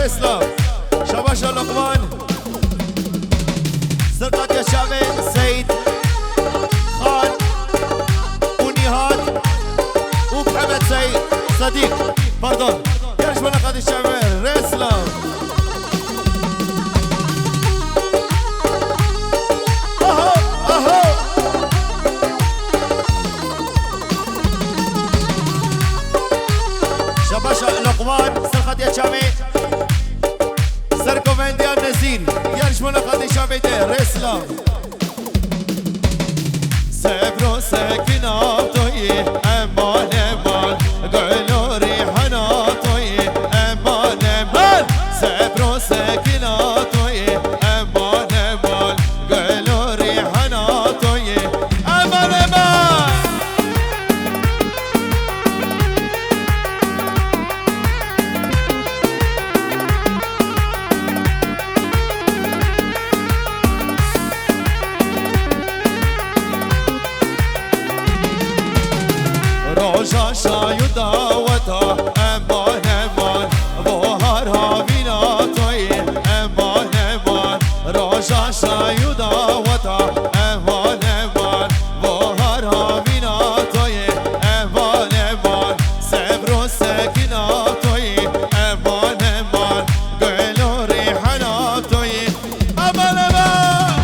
رسلام شباش لقمان سلطات يا شامي سيد خان ونهاد ومحمد سيد صديق باردون يرش ملقات الشامي رسلام شباش لقمان سلطات يا شامي سركوفنديان نزير يرش ملقات الشامي رسلام سبرو سكينة توي امان امان قولوا ريحنا توي امان امان سبرو سكينة توي امان امان قولوا ريحنا توي امان امان روشا شايو دعوتا امان امان بوهارها بينا توي امان امان روشا شايو دعوتا امان امان بوهارها بينا توي امان امان سبرو سكينة توي امان امان قولوا ريحنا توي امان امان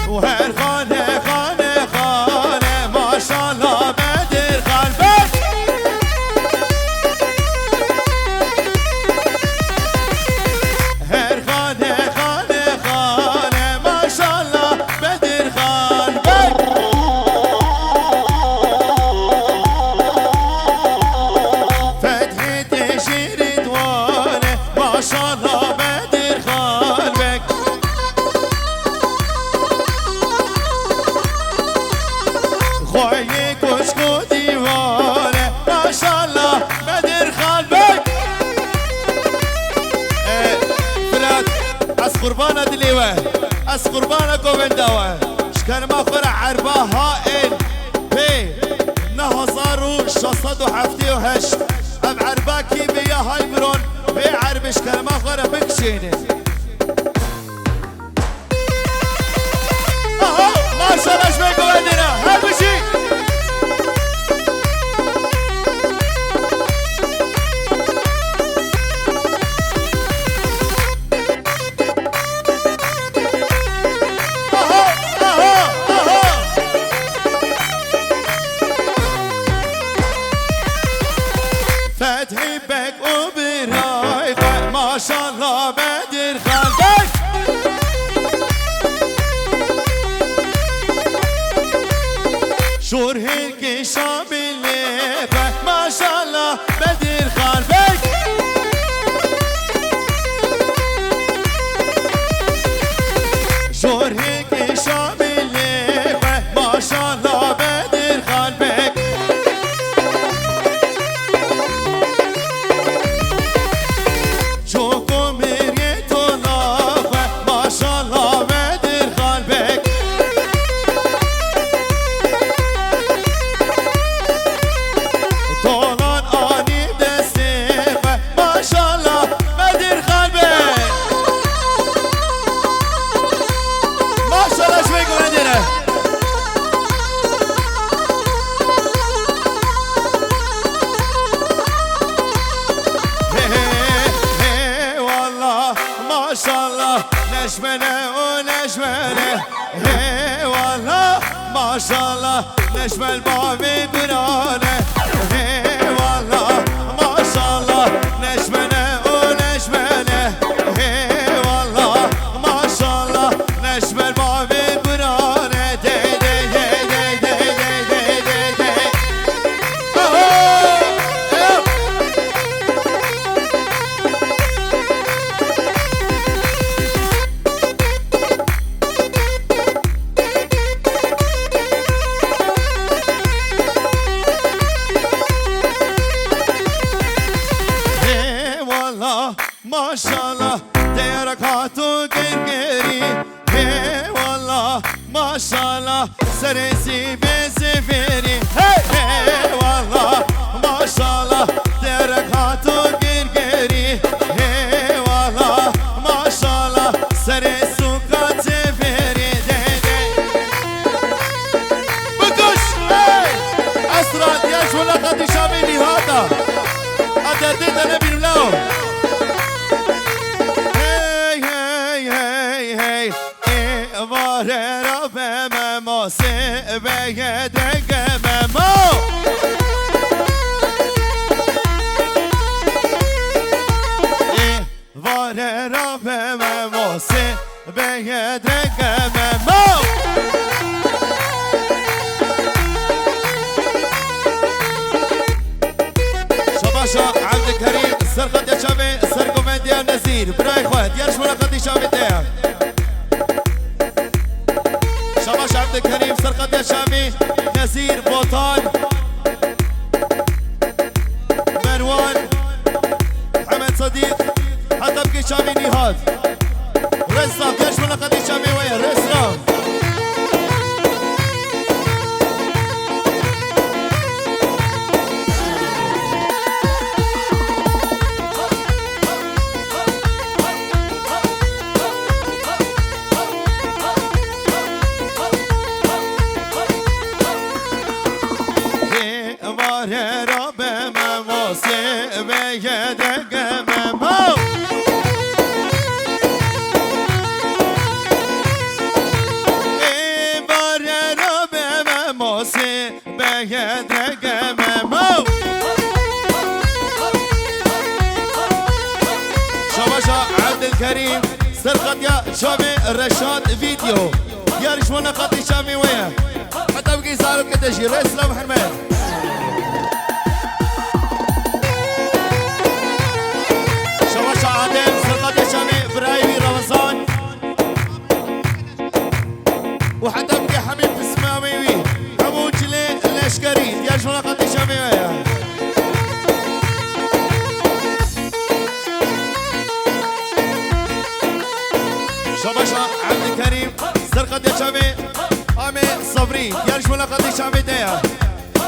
وهر خانه خانه خانه ما شاء الله بدر قلبك هر خانه خانه خانه ما شاء الله بدر قلبك فتحي تشير دوانه ما شاء الله بدر قلبك خوی کشکو دیوانه ماشالله بدر قلبك فراد از قربان دلیوه از قربان کوبندوه شکر ما خور عربه هائل بی 9678 اب عربه کی بیا های برون بی عرب شکر ما خور بکشینه ماشالله شوی کوبندینا هر بشی فتحي بك وبرايك ما شاء الله بدر قلبك شور هيك شاب الليفة ما شاء الله بدر قلبك شور هيك شاب الليفة ما شاء الله بدر قلبك شوكو مريت ونافة ما شاء الله بدر قلبك طولان آني بدستيفة ما شاء الله بدر قلبك ما شاء الله شويكم عندنا والله ما شاء الله نجمنا ونجمنا هي والله ما شاء الله نجم الباب برانا هي والله ما شاء الله نجمنا ونجمنا هي والله ما شاء الله نجم الباب برانا دي دي دي دي دي دي دي دي ماشاءالله دیرک هاتو گرگری هی والله ماشاءالله سرسی به سفری هی والله ماشاءالله دیرک هاتو گرگری هی والله ماشاءالله سرسو کات سفری بکش اسرات یاش ولا قد شاملی هاتا ادردید نبیر لهم واره را به مما سه به دگه مما واره را به مما سه به دگه مما شباشا عبدالكريم سرقت يا شابي سرقوا من ديال نزير براي خوات يارش ملاقاتي شابي ديال شباش عبدالكريم سرقت يا شامي نزير بوطان مروان حمد صديق حتى بقي شامي نهاد رسام ياش ملاقاتي شامي ويا رسام كريم سرقت يا شامي رشاد فيديو يا رشونا قطي شامي ويا حتى بقي صاروا كدشي اسلام محمد شواشا عادل سرقت يا شامي برايوي رمضان وحتى بقي حبيب اسماوي ابو جلي الاشكري يا رشونا قطي شامي ويا شباشا عبدالكريم سرقت يا شامي عامي صبري يارش ملاقات يا شامي ديا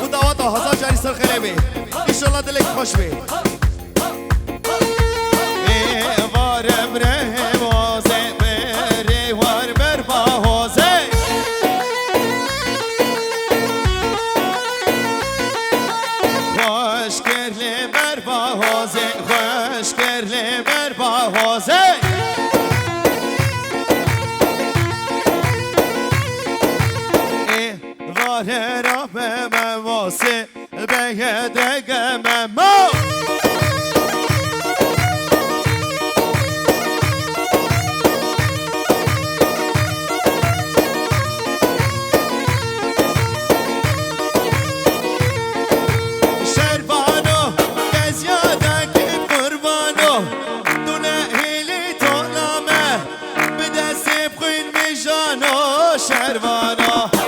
ودعوته هزار جاري سر خليبي ان شاء الله دلك خوش بي وار بره وازه بره وار بر باهوزه خوش کرلی بر باهوزه خوش کرلی بر باهوزه واره را به مواسه به دگه مما شربانو گزیاده که قربانو دونه هیلی طولامه به دست بخوین میجانو شربانو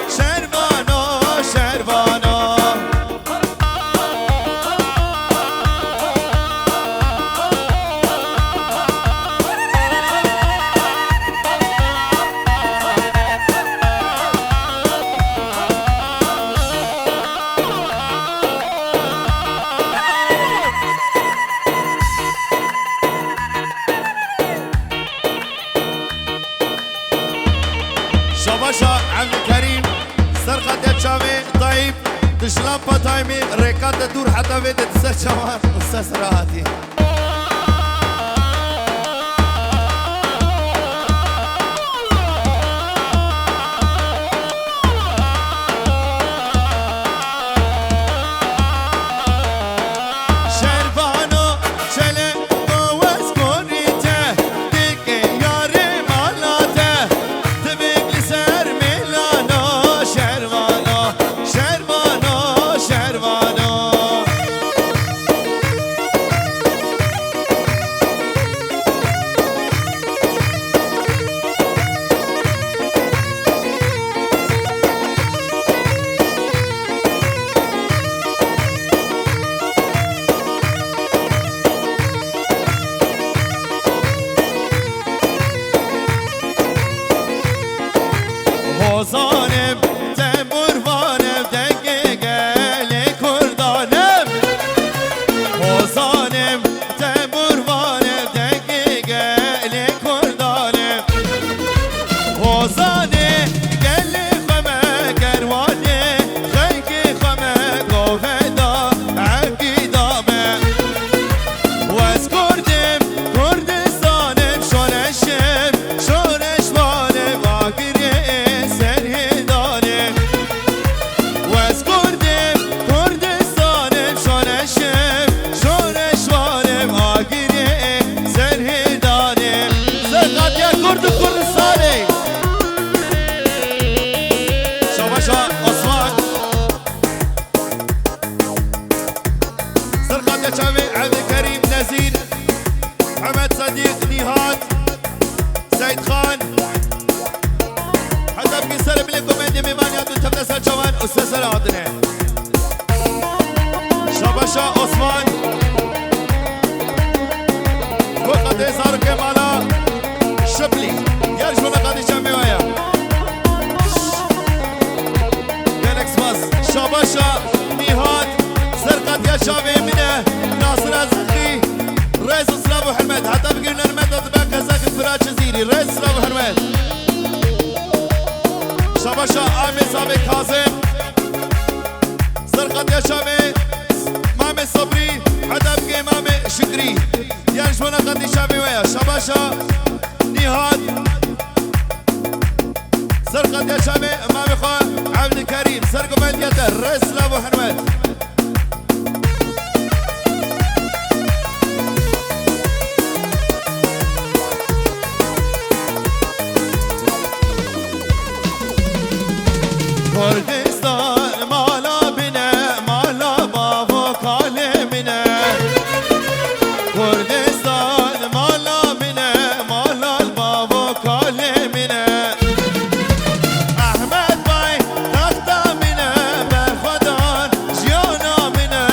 شباشا عبدالكريم سرقت يا شامي طيب تشلم بطايمي ريكات تدور حتى فيدت تسر شوان استاذ راحتي شامي عبد الكريم نزيل محمد صديق نهاد سيد خان حتى بقي سلم لكم عندي ميمانيات وتبدا سلجوان أستاذ سلامتنا شابشا عثمان وقد صار كمالا شبلي يرجو لقد شامي ويا جالكس باس شابشا نهاد سرقت يا شامي منه ناصر الزخي رئيس اسلام وحرمت حتى بقينا المدد باك هزاك الفراج جزيري رئيس اسلام وحرمت شابشا عامل سامي كاظم سرقت يا شامي مامي صبري حتى بقي مامي شكري يرجونا قد شامي ويا شابشا نهاد سرقت يا شامي مامي خوان عبد الكريم سرقوا من يدر رئيس اسلام وحرمت كردستان مالا بنا مالا بابو كالمنا كردستان مالا بنا مالا البابو كالمنا احمد باي تختا منا برخدان جيانا منا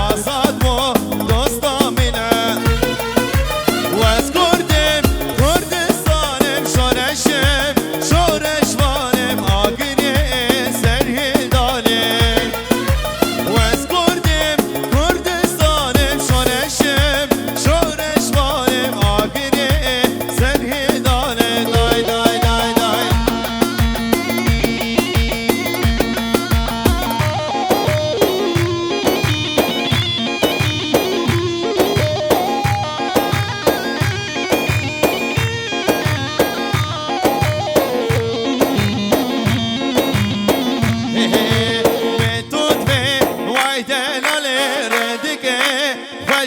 آزاد مو دوستا منا واز كردم كردستانم شورشم شورشوانم آگری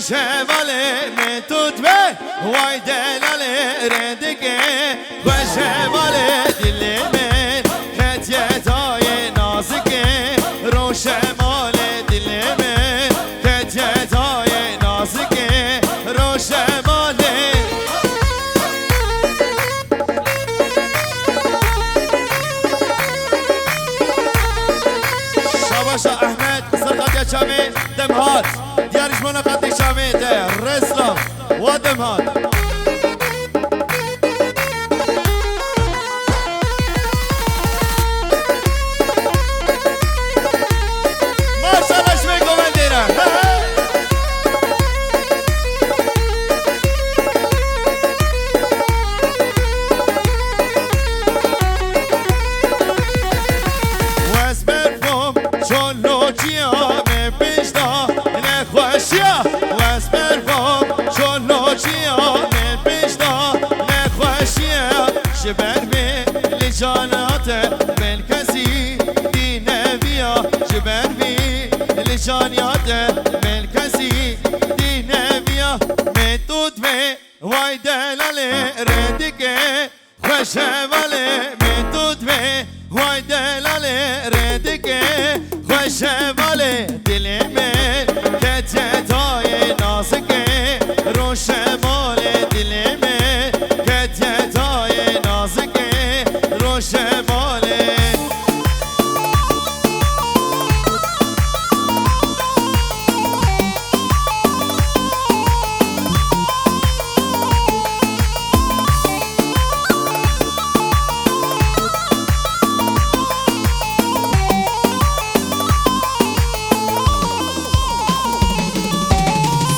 شماله متوت به وای دلاله ردگه و شماله دل من کتیتای نازکه رو شماله دل من کتیتای نازکه رو شماله شاباشا احمد سرقت یا چامی دمهات دیارش منو قد شامي ده رسلة ودمهات ما شاء الله شويكم عندنا واسبر فوم شلو جيا بيشتا نخوشيا واسبر فوم شلو جيا بيشتا نخوشيا شبر بي لجاناته بالكسي دي نبيا شبر بي لجاناته بالكسي دي نبيا متوت بي واي دلالي ردكي خوشمالي متوت بي واي دلالي ردكي خوشمالي دل من کتیتای نازکه رو شماله دل من کتیتای نازکه رو شماله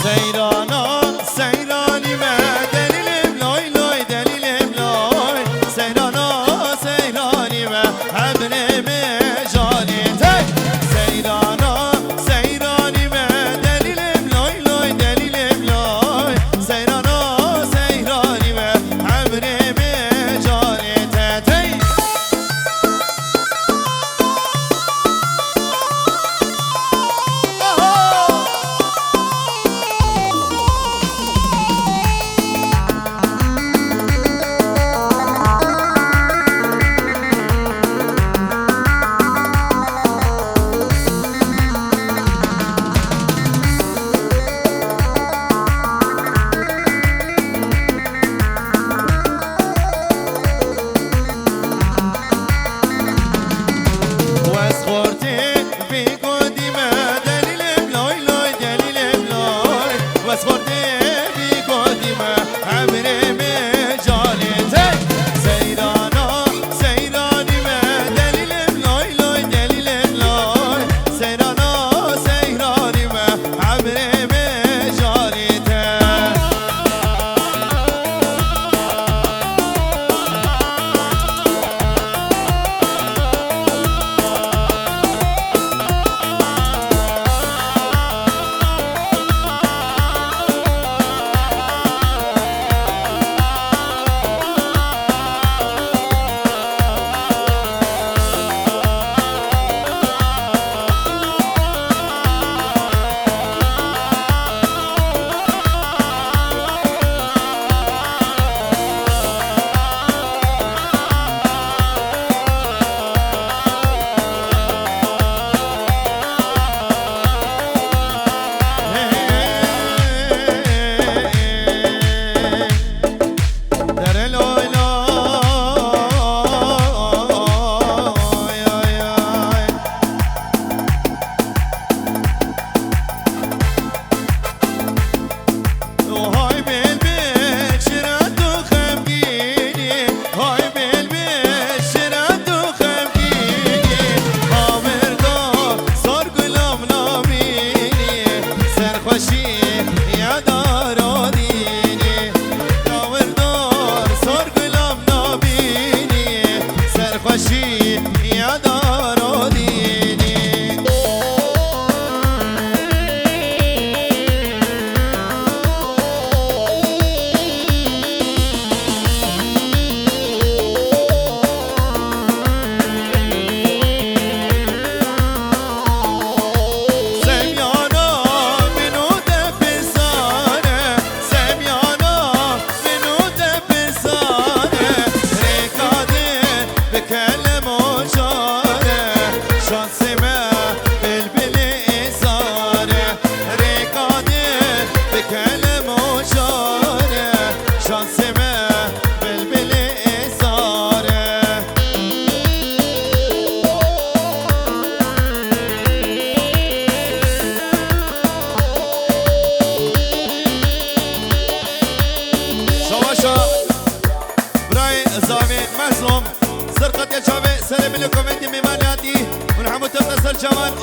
سیرانا سیرانی و دلیلم لای لای دلیلم لای سیرانا سیرانی و حبنم جانی تی سیرانا سیرانی و دلیلم لای لای دلیلم لای سیرانا سیرانی و حبنم جانی تی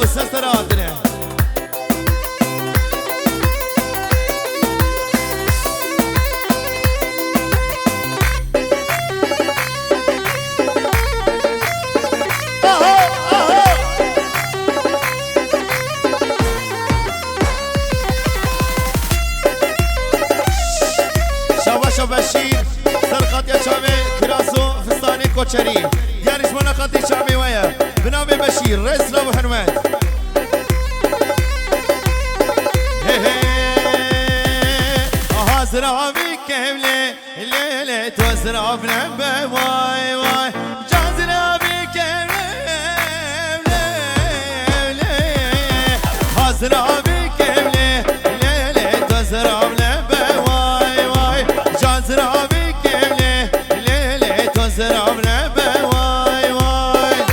وسستراتنا بشير سرقت يا شامي كراسو فستاني كوتشري ديارش مناقضي شامي ويا بنامي بشير رئيس لو حرمات زرابي كملي الليلة وزراب نبي واي واي جان زرابي كملي زرابي كملي الليلة وزراب نبي واي واي جان زرابي كملي الليلة وزراب نبي واي واي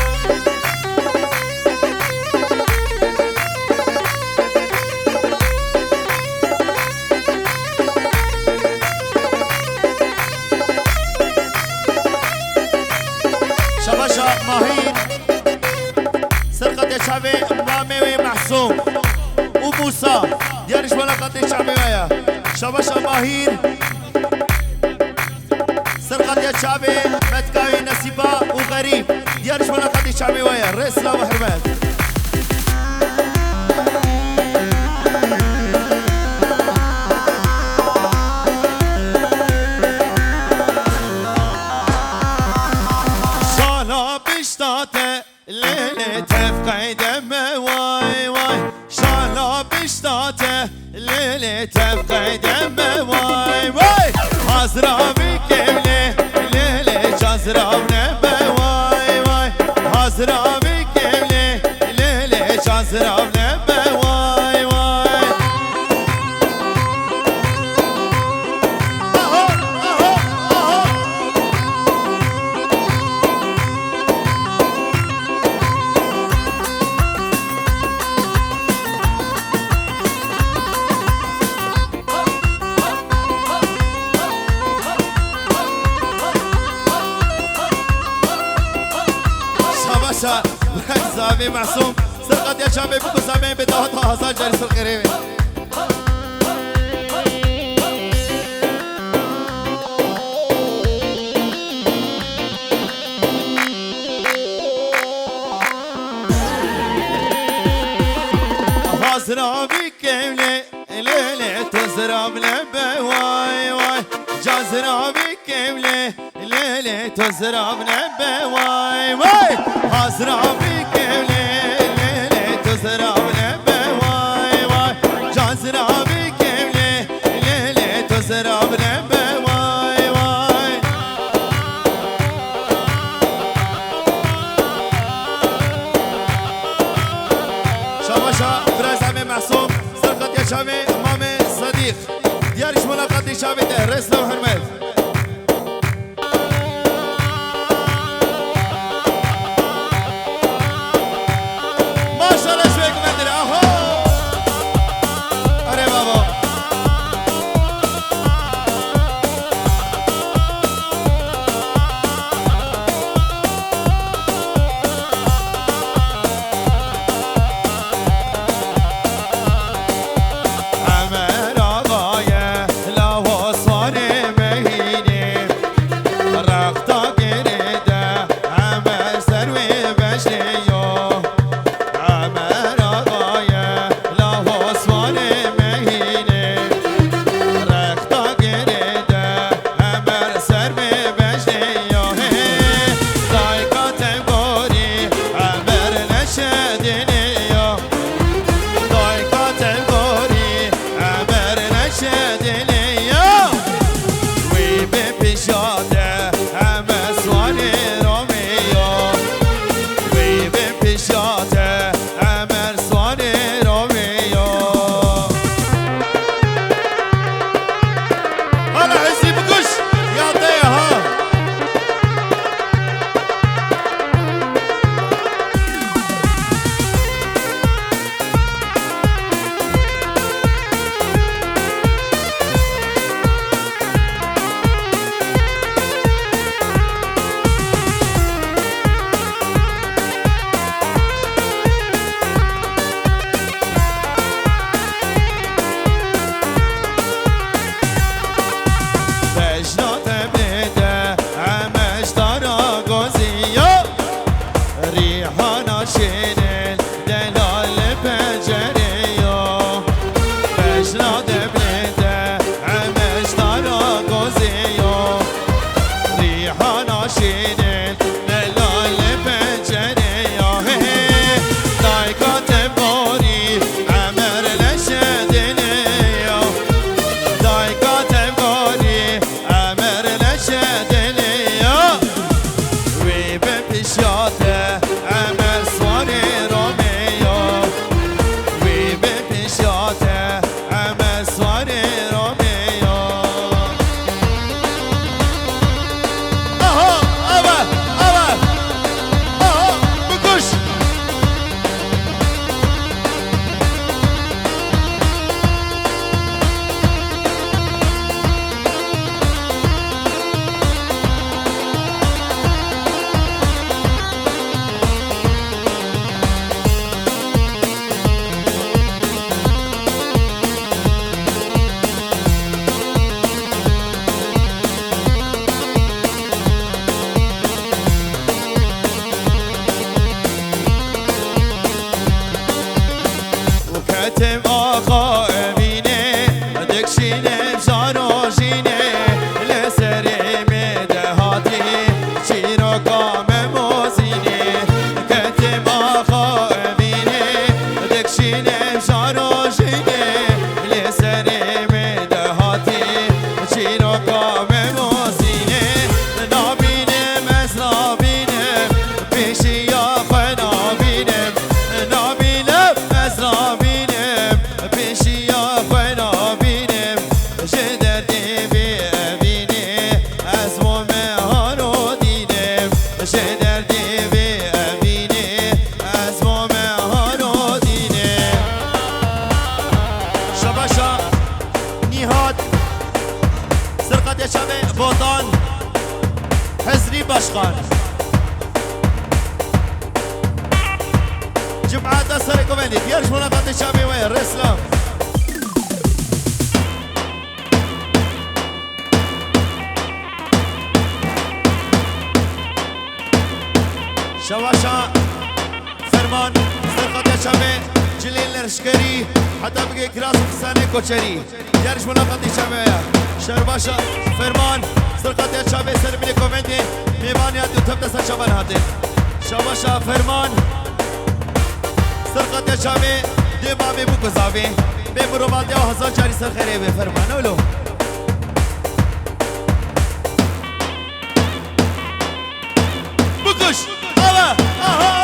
شباشا ماهين سرقة يا شعبي مامي ومحسوم وموسى ديارش ملاقات يا شعبي ويا شباشا ماهين سرقة يا شعبي متكاوي نسيبة وغريب ديارش ملاقات يا شعبي ويا رسلة وحرمات ليلة تفقع دم واي واي شالا بشتاته ليلة تفقع دم واي واي حزرا بكملة ليلة جزرا ونبى واي واي حزرا بكملة ليلة جزرا ونبى واي واي زابي معصوم سرقت يا شامي بكو سامين بدوتها هزار جالس القريبي هزرا بكملي ليلة تزرب لبي واي واي جازرا بكملي ليلة تزرب لبي واي واي هزرا بكملي ليلة تزرب لبي واي واي جازرا بكملي ليلة تزرب لبي واي واي شاباشا براز عمي معصوم سرقت يا شامي امامي صديق ديارش ملاقاتي شامي تهرس لو حرمات عمر آقای لواسان می شبه بوطان حزنی باشخان جمعات أسرق ومني ديارش مناقضة شبه وين رسلام شواشا فرمان سرقة شبه جليل لرشكري حتى بقي كراس وفساني كوشري ديارش مناقضة شبه شرباشا فرمان سرقة شبه سربني كومندي ميباني هاتي وتبدأ سرشبان هاتي شواشا فرمان سرقة شبه دي بابي بوكو زابي بيبرو بعد يا هزار جاري سر خريبي فرمان اولو بوكوش الله اهو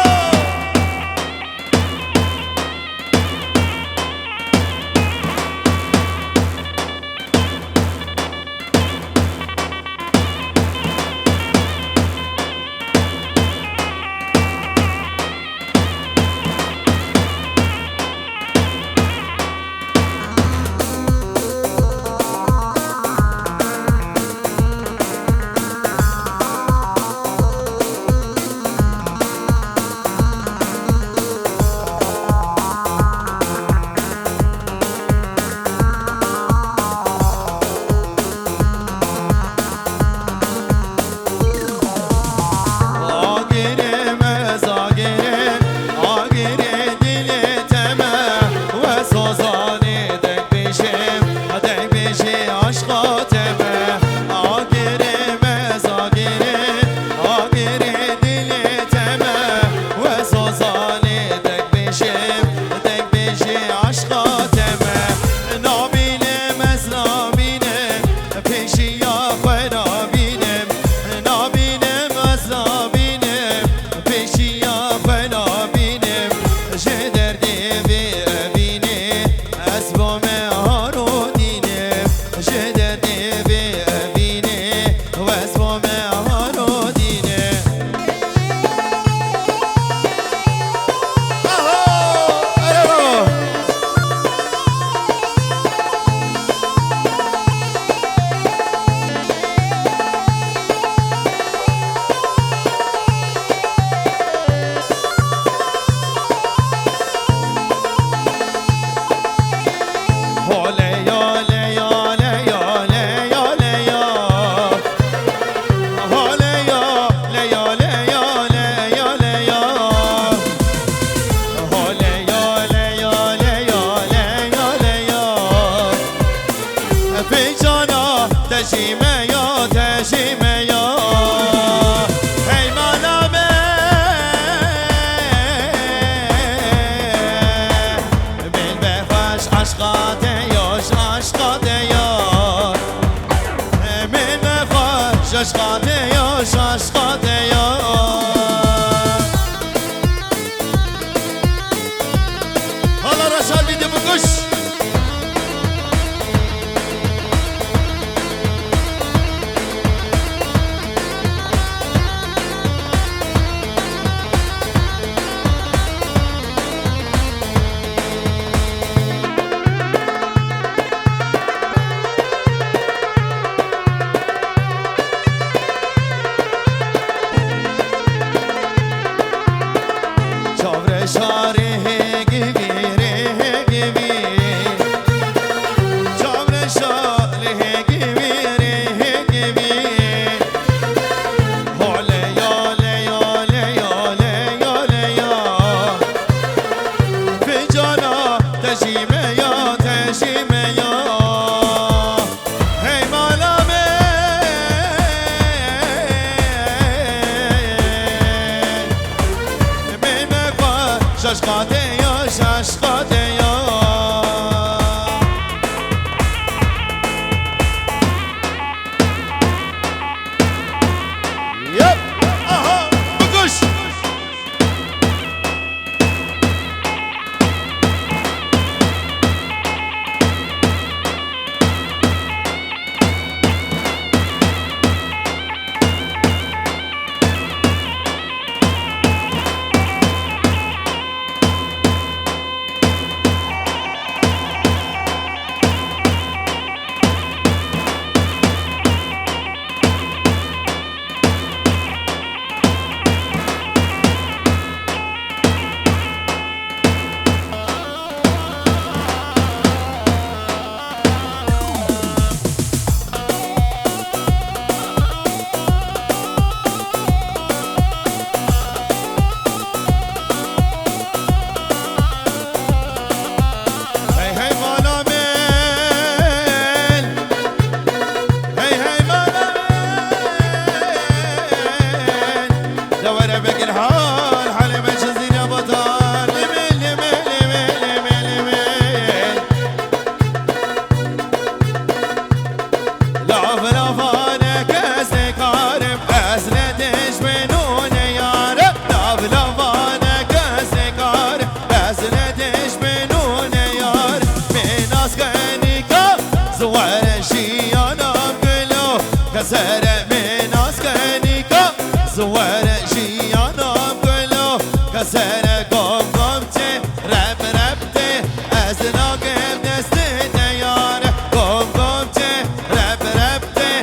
كسر من اسكنيكا زوار جيانم كلو كسر قوم قومتي رب ربتي ازناقم دستي ديار قوم قومتي رب ربتي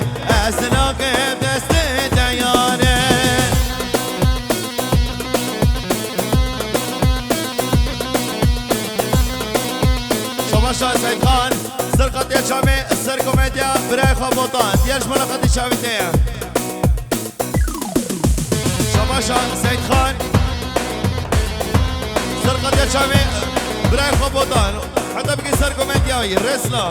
ازناقم دستي ديار شما شاه سید خان سرقت یا شامی سر کومدیا برای خوابوتان دیارش ملاقاتی شاویته شما شاه سید خان سرقت یا شامی برای خوابوتان حتی بگی سر کومدیایی رسلا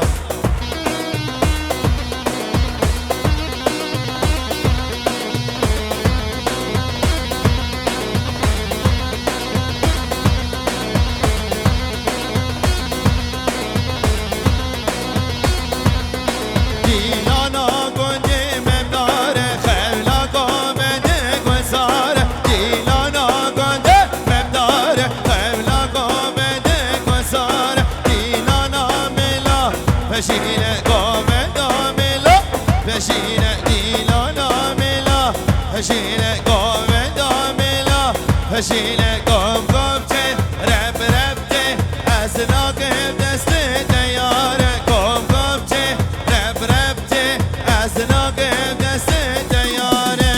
Peşine gomeda mela, peşine dilana mela, peşine gomeda mela, peşine gom gomte, rap rapte, aznakım deste teyare, gom gomte, rap rapte, aznakım deste teyare.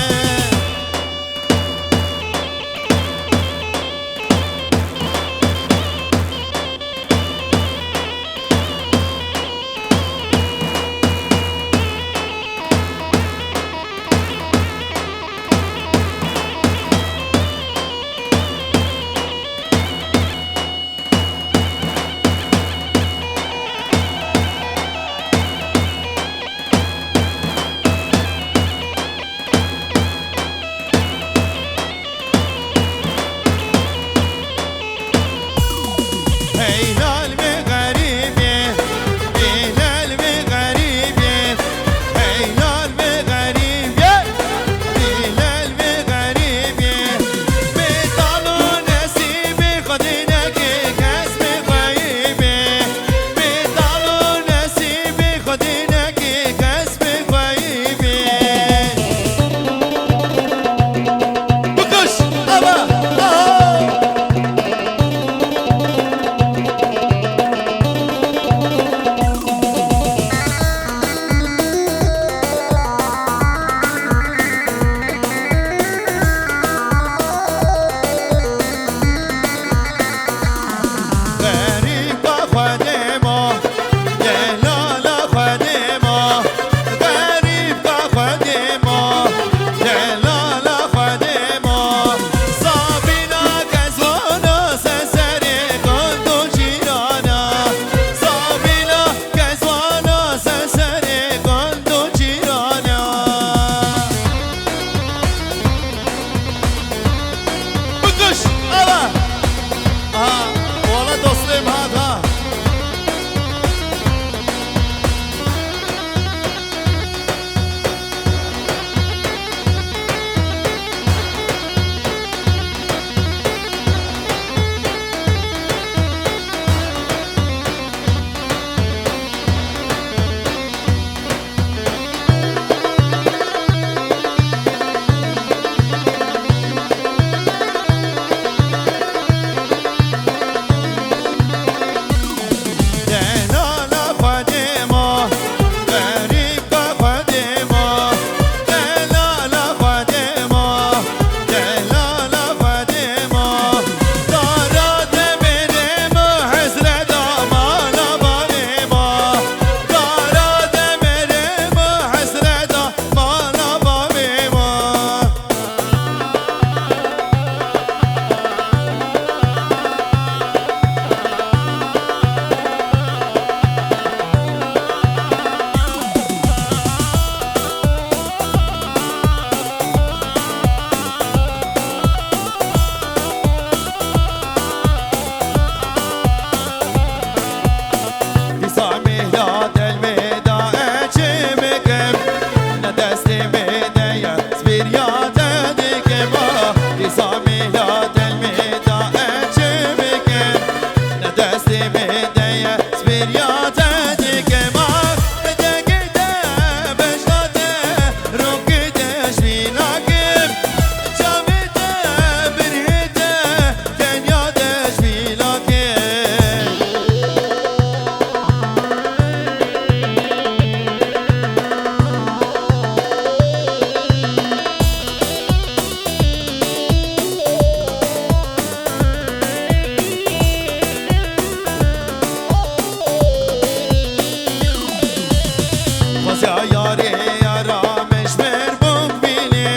بازیا یاری یارامش بر بک بینی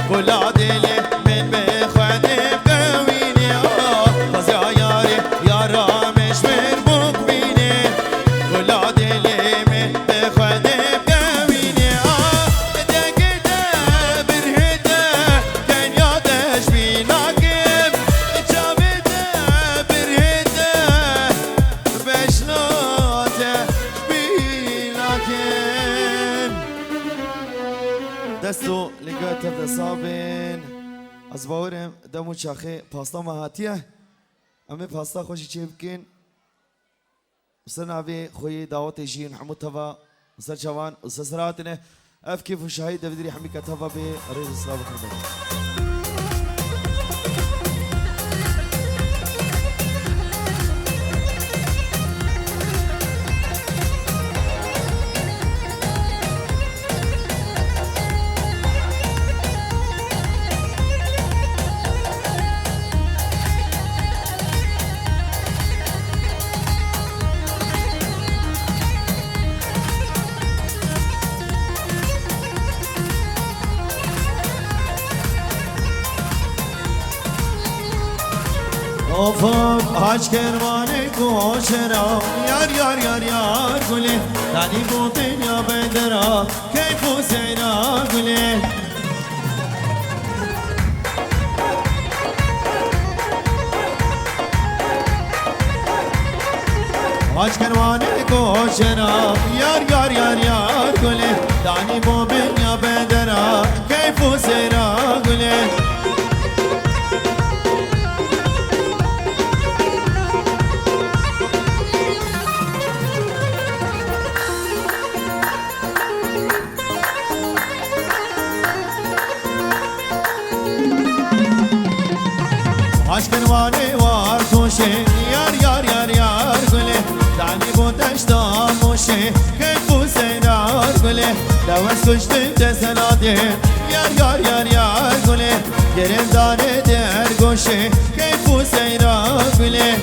گلا دلی من به خودم قوینی بازیا یاری یارامش بر بک بینی گلا دلی من به خودم قوینی دگه ده برهده دنیا دش بیناکم جاوه ده برهده بشناته بیناکم دستو لگه تفت صابین از باورم دمو چاخه پاستا مهاتیه اما پاستا خوشی چه بکن وسر ناوی خوی دعوت جین حمود توا وسر جوان وسر سراتنه اف كيف شهيد بدري حمي كتبها برئيس السلام الخدمة افق haç kervanı koşera yar yar yar yar gule dani botin ya bedera keyfu seyra gule haç kervanı koşera yar yar yar yar gule dani botin ya bedera keyfu seyra gule Aşkınvane var toşe yar yar yar yar gule dani bodeşta moşe keyfu seyrar gule davas kuştum desenade yar yar yar yar gule yerim dare der goşe keyfu seyrar gule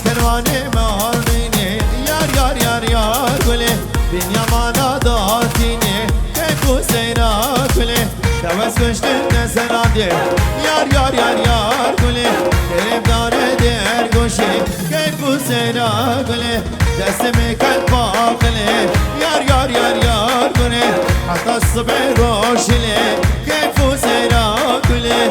Kervanı mardini yar yar yar yar gule bin yamana datini keyfu seyra gule tevez kuştum desenade yar yar yar yar gule yerim dare der goşe keyfu seyra gule destimi kalp bakile yar yar yar yar gule hatta sıbır roşile keyfu seyra gule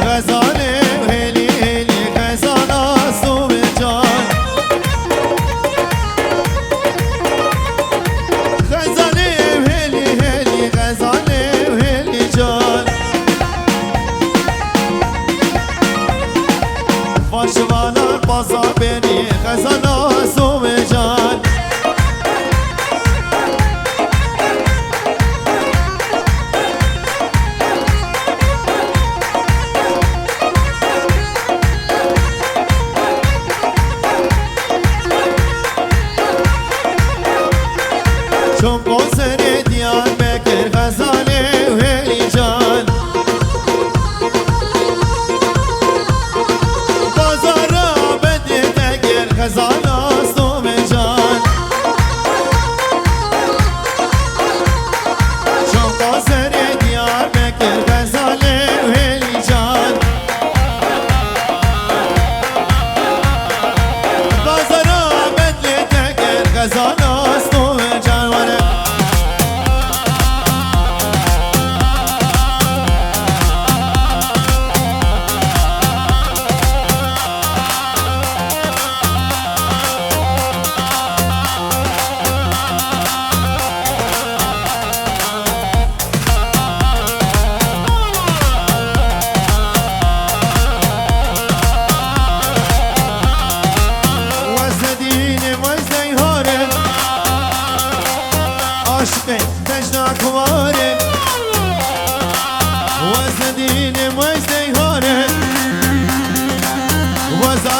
غزاله وهلي هلي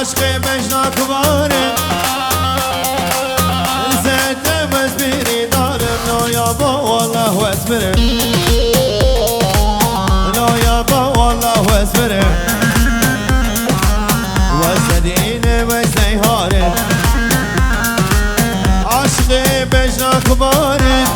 عشقي بجنا كبارم زيت مزبيري دارم لو يابا والله واسبرم لو يابا والله واسبرم وزديني وزيهارم عشقي بجنا كبارم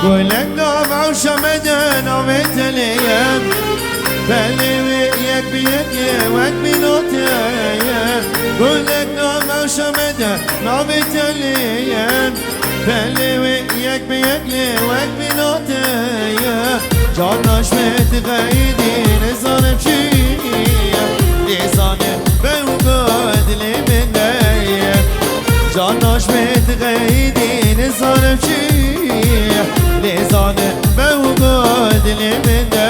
قولك نوم عوشة مدينة ومتلية بلي وياك بيك وك بنوتية قولك نوم عوشة مدينة ومتلية بلي وياك بيك وك بنوتية جاناش متغيدين الظالم شيء لساني بوجود لي مني جاناش متغيدين الظالم شيء لساني بوجود لي مني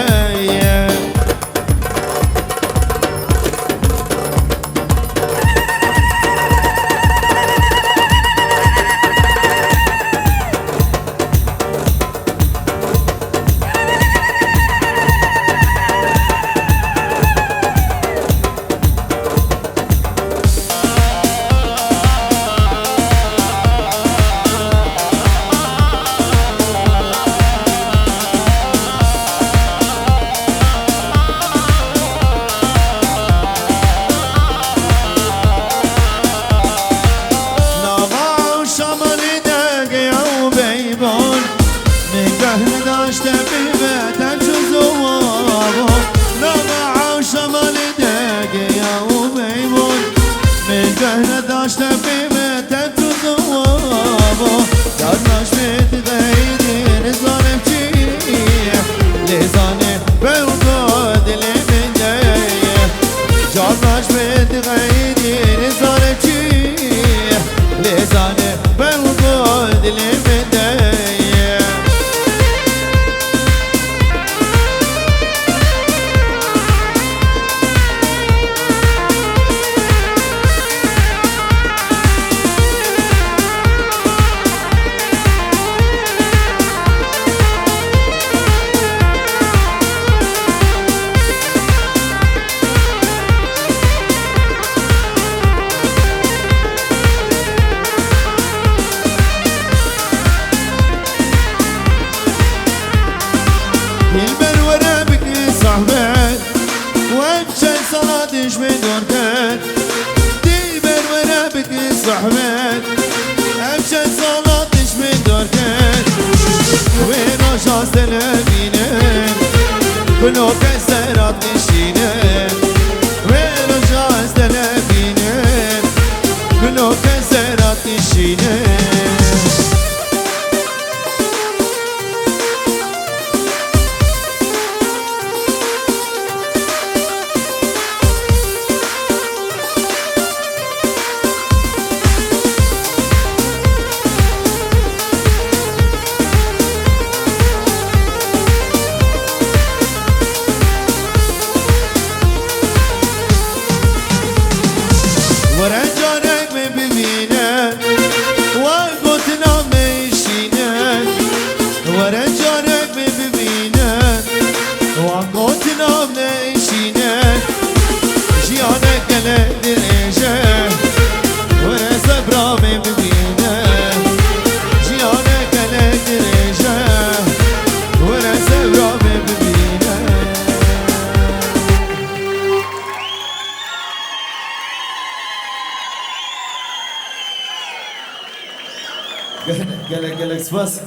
قالك سباس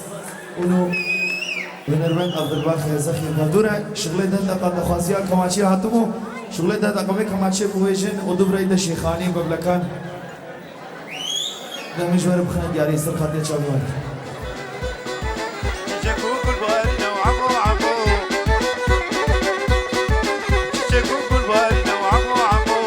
ونو بنرمن عبد الباقي زخي بدورك شغله ده قد خوازيا كماشي هاتمو شغله ده قبل كماشي بوجن ودبريد شيخاني ببلكان مجوار بخند ياري سرقات يا شباب جاكوك البارينا وعمو عمو جاكوك البارينا وعمو عمو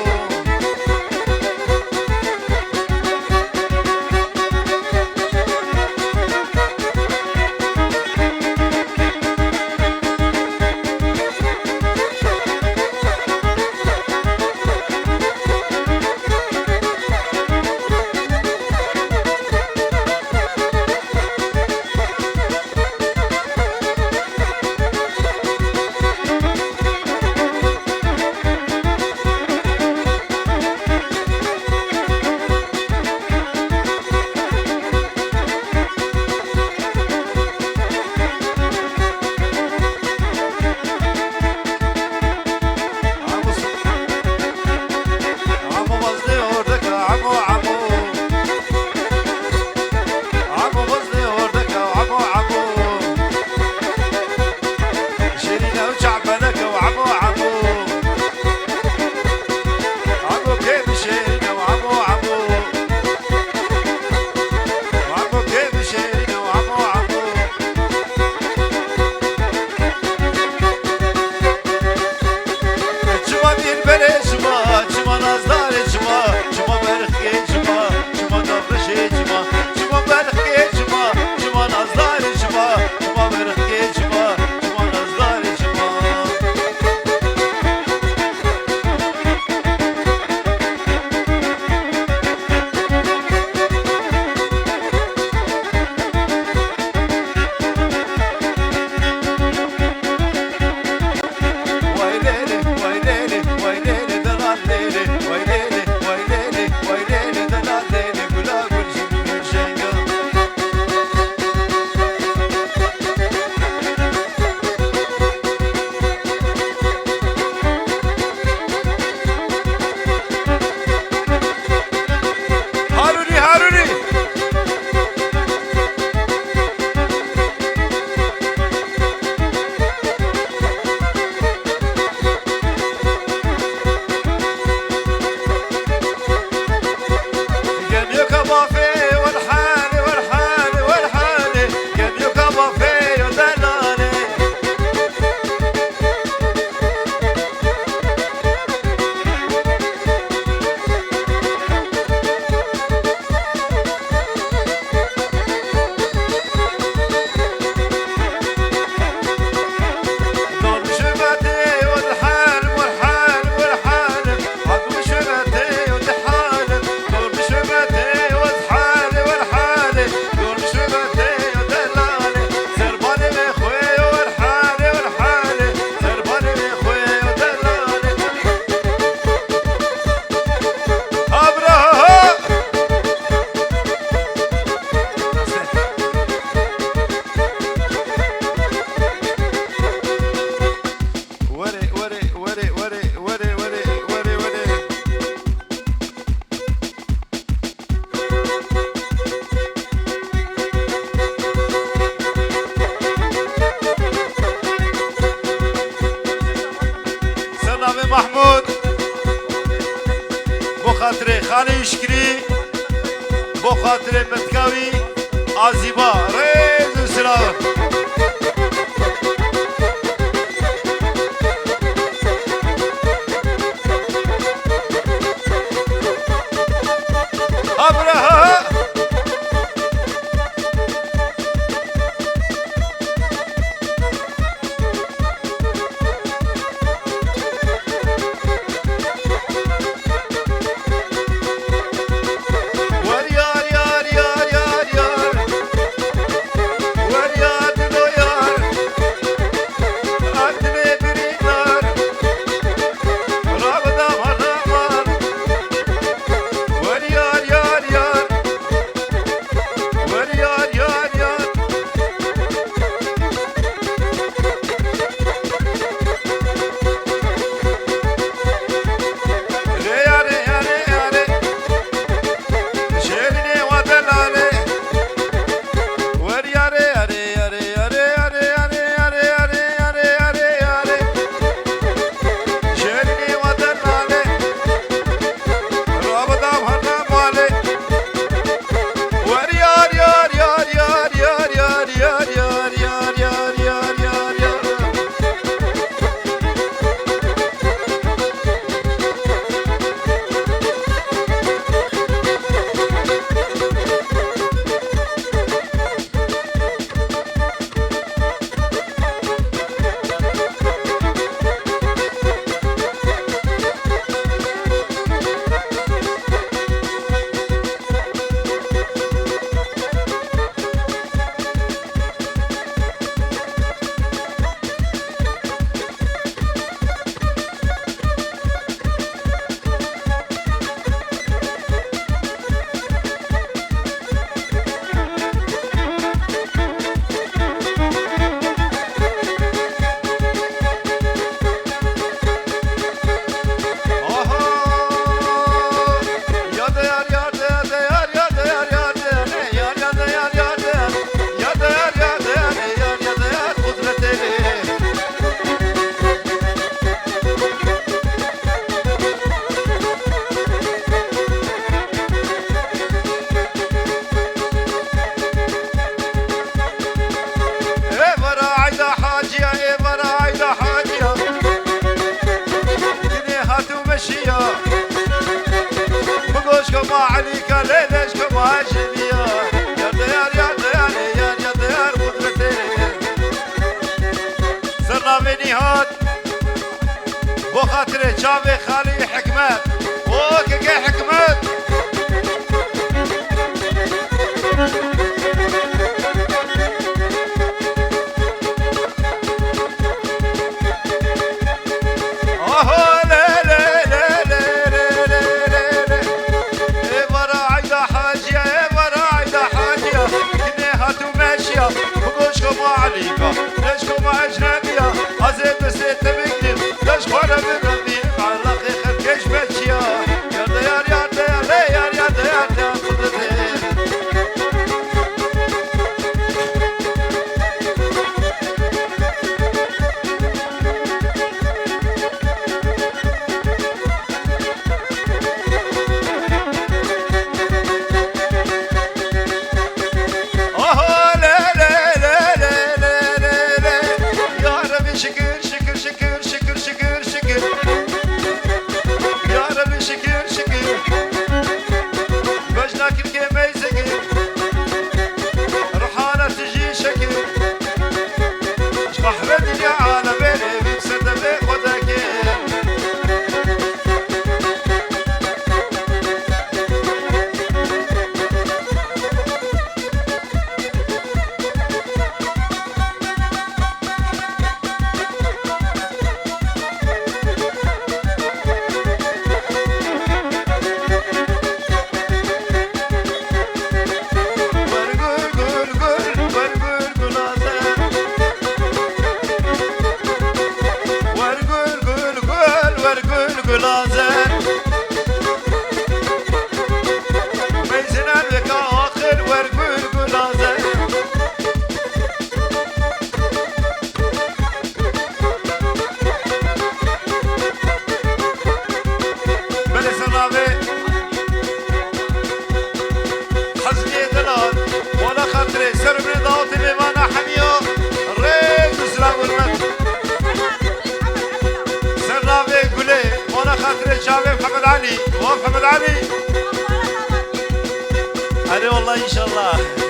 محمود بو خاطر خاله شکری بو خاطر متکاوی آزیبا ریز و سلام ابرها وريار شافي خالي حكمت وكيكي حكمت اوه لا لا لا لا لا لا لا ايه براعي حاجية ايه براعي حاجية كنيها تماشية بقولشكم عليكم ليشكم اجنبية عزيز بس تبقدم ليش خوانا بالربي على خير كيش باتشيا ياردا يار ياردا يار يار ياردا ياردا قدرتي محمد علي ومحمد علي علي والله ان شاء الله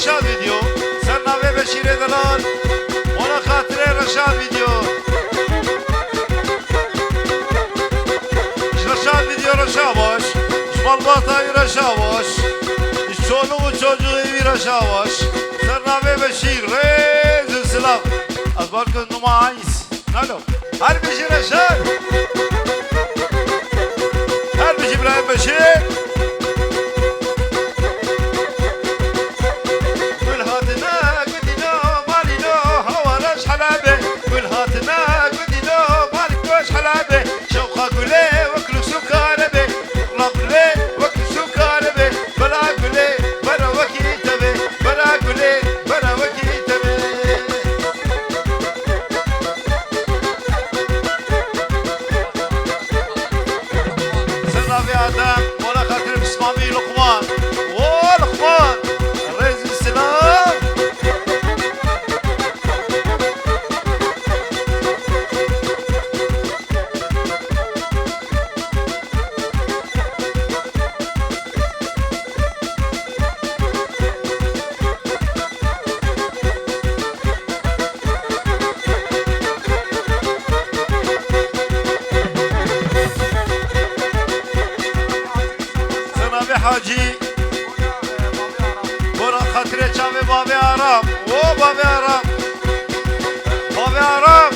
رشاد فيديو سرنا في بشير دلال وانا خاطري رشاد فيديو رشاد فيديو رشاوش شمال باطاي رشاوش الشولو وشوجوي رشاوش سرنا في بشير ريز السلام اخباركم انه ما عايز نالو هل بشير رشاد هل بشير ابراهيم بشير حاجی برا خاطر چاوه بابی آرام و بابی آرام بابی آرام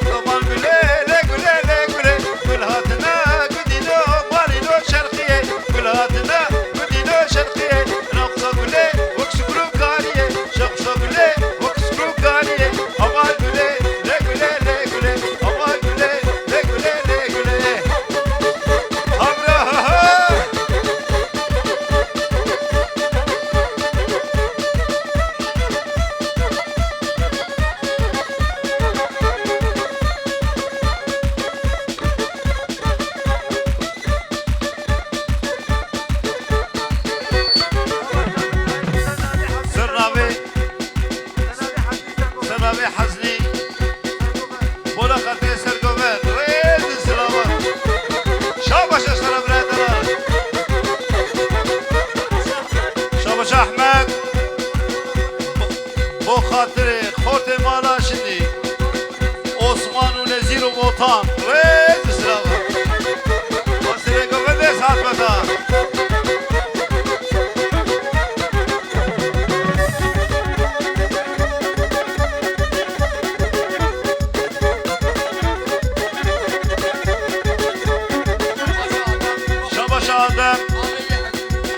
طبعا گله له گله له گله گل هاتنا گدینو مالینو شرقیه گل هاتنا گدینو شرقیه نقصا گله وکس گروب کاریه شخصا گله وکس گروب کاریه اما گله له گله له گله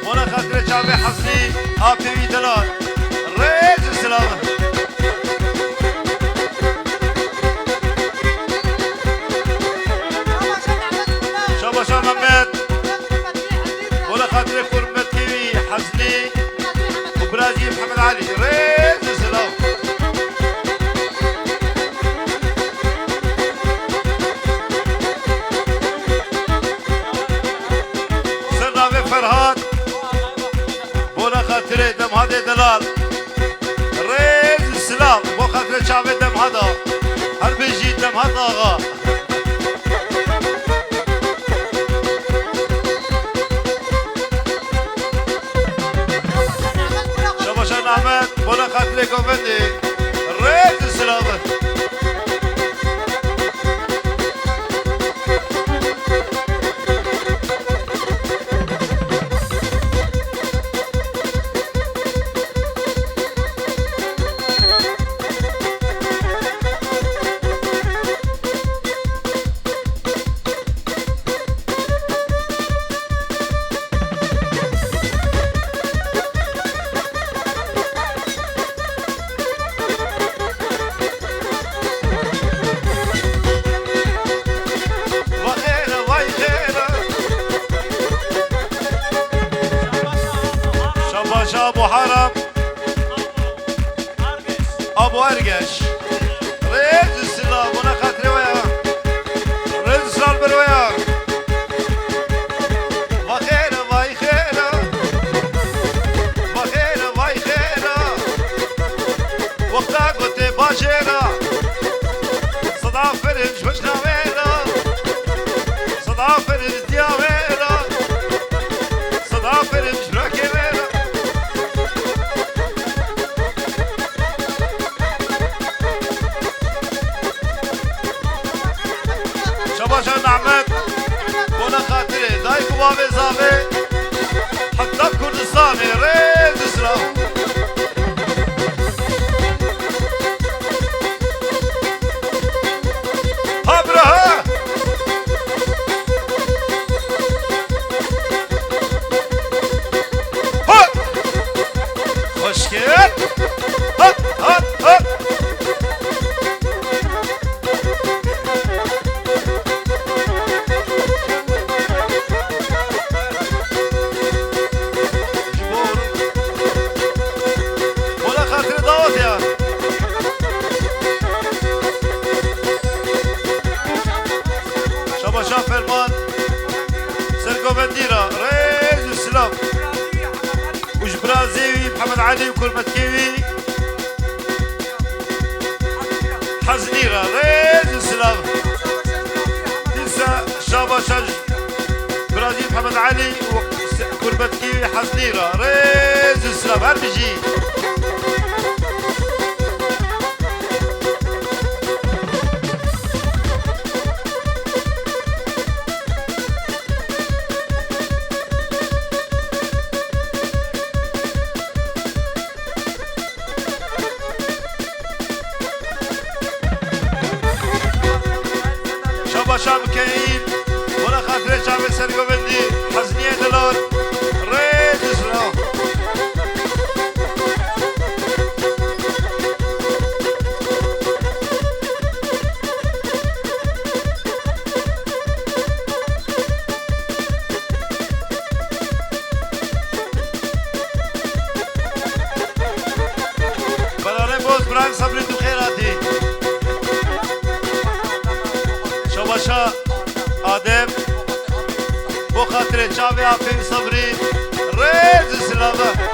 بولا خاطر شعبي حصري آبي دلال ريز السلام شابا شاب محمد بولا خاطر كرمة كيوي حسني وبرازيل محمد علي ريز السلام فرهاد بولا خاطر دم هذا دلال ريز السلام بو خاطر شعب دم هذا هل بيجي دم هذا آغا شباشا نعمت بولا خاطر كوفندي ريز السلام ابو حرم ابو ارقش ريز السلام وانا خاطري وياه ريز السلام بالوياه وخيره واي خيره وخيره واي خيره وقتها قلت باشيره صدع فرج وجنا وينه صدع فرج دياوينه صدع فرج راكي وينه شباشا نعمت بولا خاطري دايك وابي زابي حتى كردستاني ريز اسلام هبرها هات خوشكيل هات هات هات شباشا فرمان سرقو بنديرة ريز السلام وش برازيوي محمد علي وكرمة كيوي حزنيرة ريز السلام تنسى شباشا برازيل محمد علي وكرمة كيوي حزنيرة ريز السلام هربجي شام كاين ولا خاطر شعب سرقو بندي حزنية دلال ريز اسلام براره بوز بران صبري تو خيراتي شباشا آدم بو خاطر چاوی آفیم صبری ریز سلامه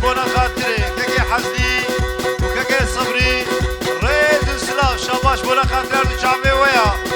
بونا خاطري كاكي حزني وكاكي صبري ريد السلام شاباش بونا خاطري رجعمي ويا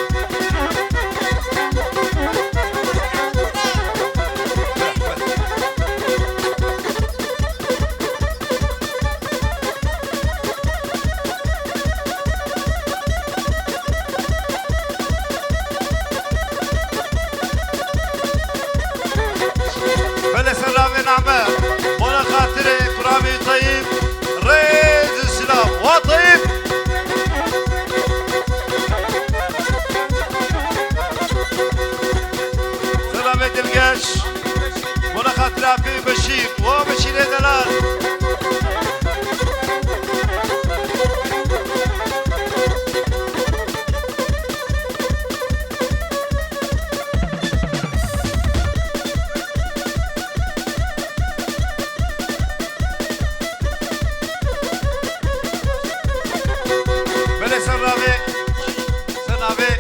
سنابي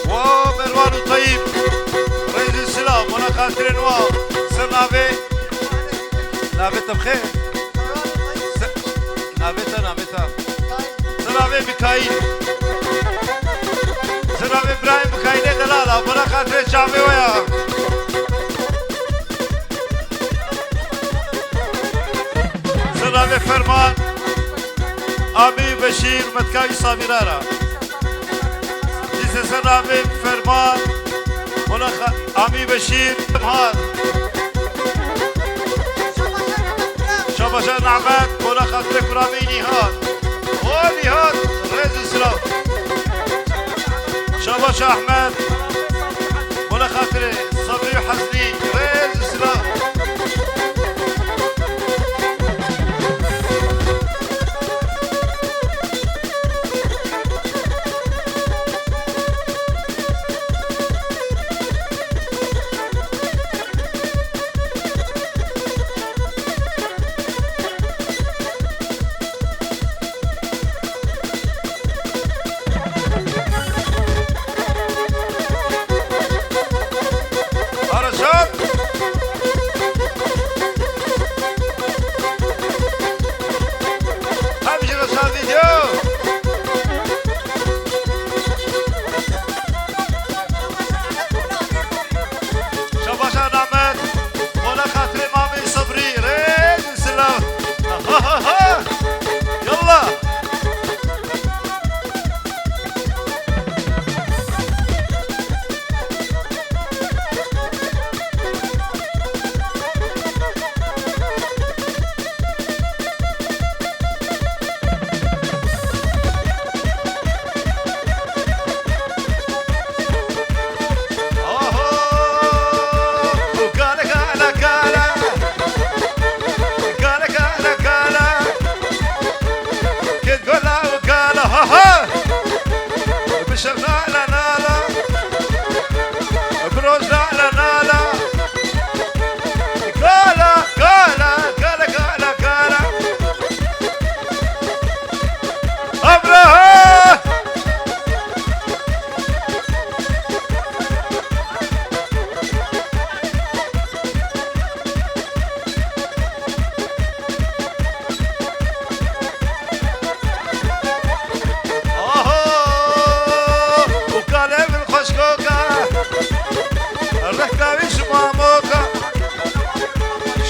واو مروان طيب رئيس السلام وانا خاطر نواو سنابي نابتا بخير نابتا سنابي ميكايل سنابي ابراهيم ميكايل دلاله وانا خاطر شعبي ويا سنابي فرمان امي بشير متكاي صابرارا سنابي فرمان ونخ امي بشير مهار شباشا نعمات ونخ اترك رامي نهاد ونهاد رئيس السلام شباشا احمد ونخ اترك صبري وحسني رئيس السلام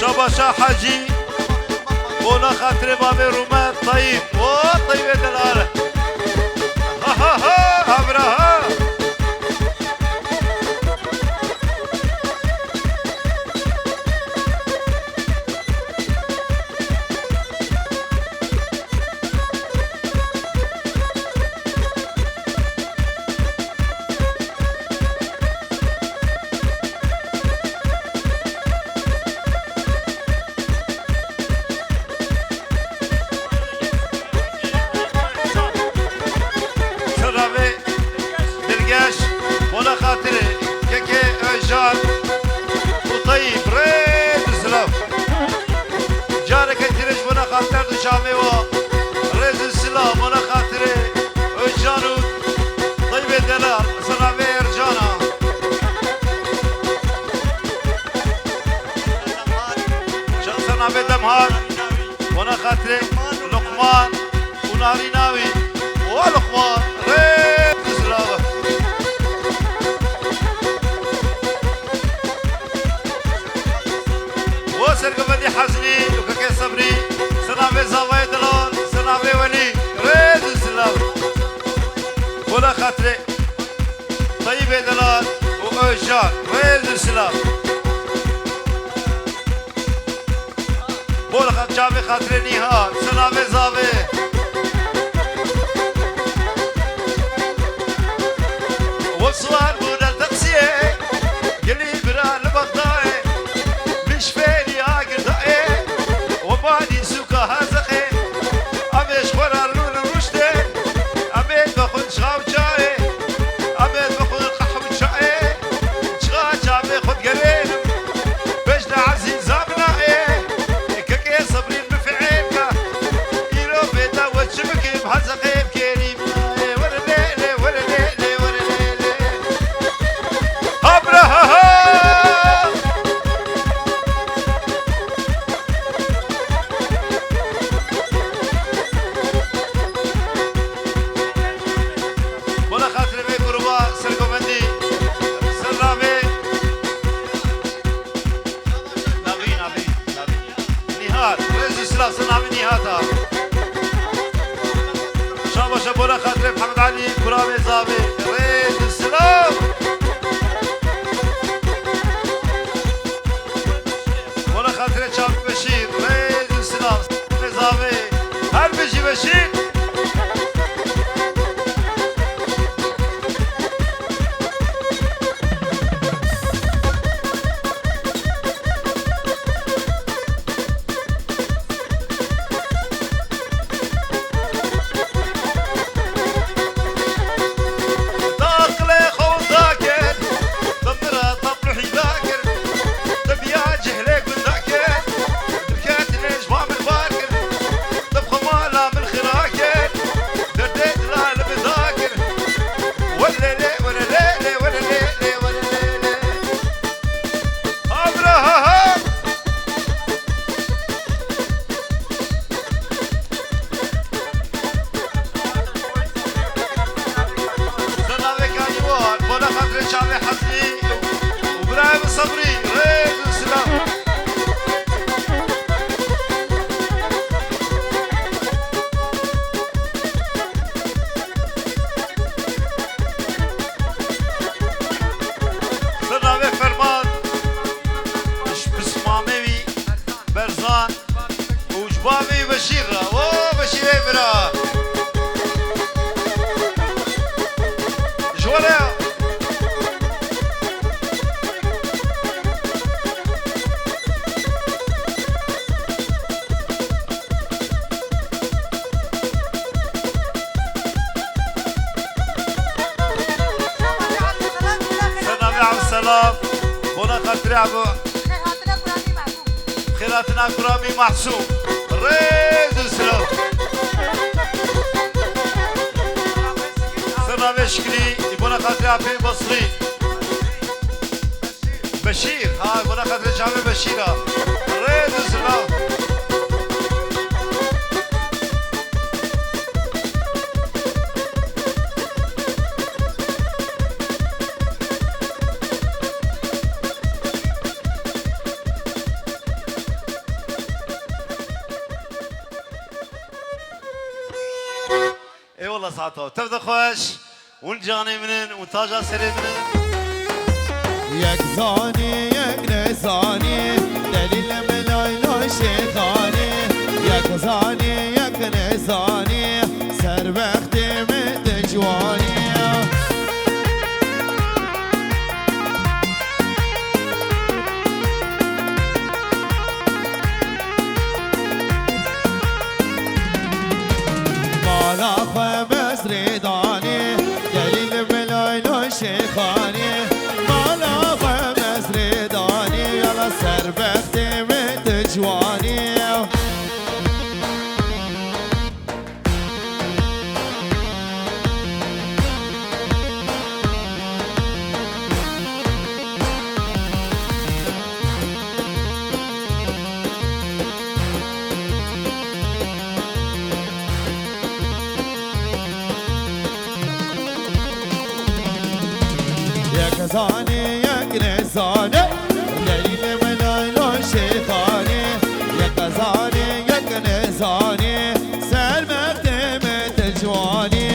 شباشا حاجي ولا خاطري بابي رومان طيب طيب يا دلالة ها أبرها ولا خاطري كيكي اجار وطيب ريد السلام جارك انتريش ولا خاطر دشامي و ريد السلام ولا خاطري اجارو طيب دلال سلامي ارجانا شان سلامي دمهار ولا خاطري لقمان وناري ناوي ولقمان ريد السلام سرقبدي حزني وكاكي صبري سنابي زاوية دلال سنابي ولي ريد السلام ولا خاطري طيب دلال وأجار ريد السلام ولا خاطري خاطري نهار سنابي زاوي وصوار بودا التقسيه قلي برا لبغداي مش فيني اقدر ايه وباني سوكا هزقي امش ورا الرول الرشدي اميت باخذ شغاو جاي اميت باخذ القحو جاي شغا جابي خذ قرين بجنا عزيز زابنا ايه كاكي صبرين بفعينك يلو بيت السلام سنعمني هاتا شابا شابولا خاطر محمد علي كرامي زابي ريد السلام ولا خاطر شاب بشير ريد السلام زابي هل بيجي بشير خيراتنا كرامي محسوم ريد السلام صرنا بشكري يبونا خاطر عبي بصري بشير ها يبونا خاطر جامي بشيرة ريد السلام ساعته تبدا خوش ونجاني منن وتاجا سري منن يك زاني يك نزاني دليل ملايلو شيخاني يك زاني يك نزاني سر بختي من جواني مالا خمس ريداني دليل ملايلو شيخاني مالا خمس ريداني يلا سر بختي من جواني يك زاني يك نزاني دليل ملايلو شيخاني يك زاني يك نزاني سر بختي من جواني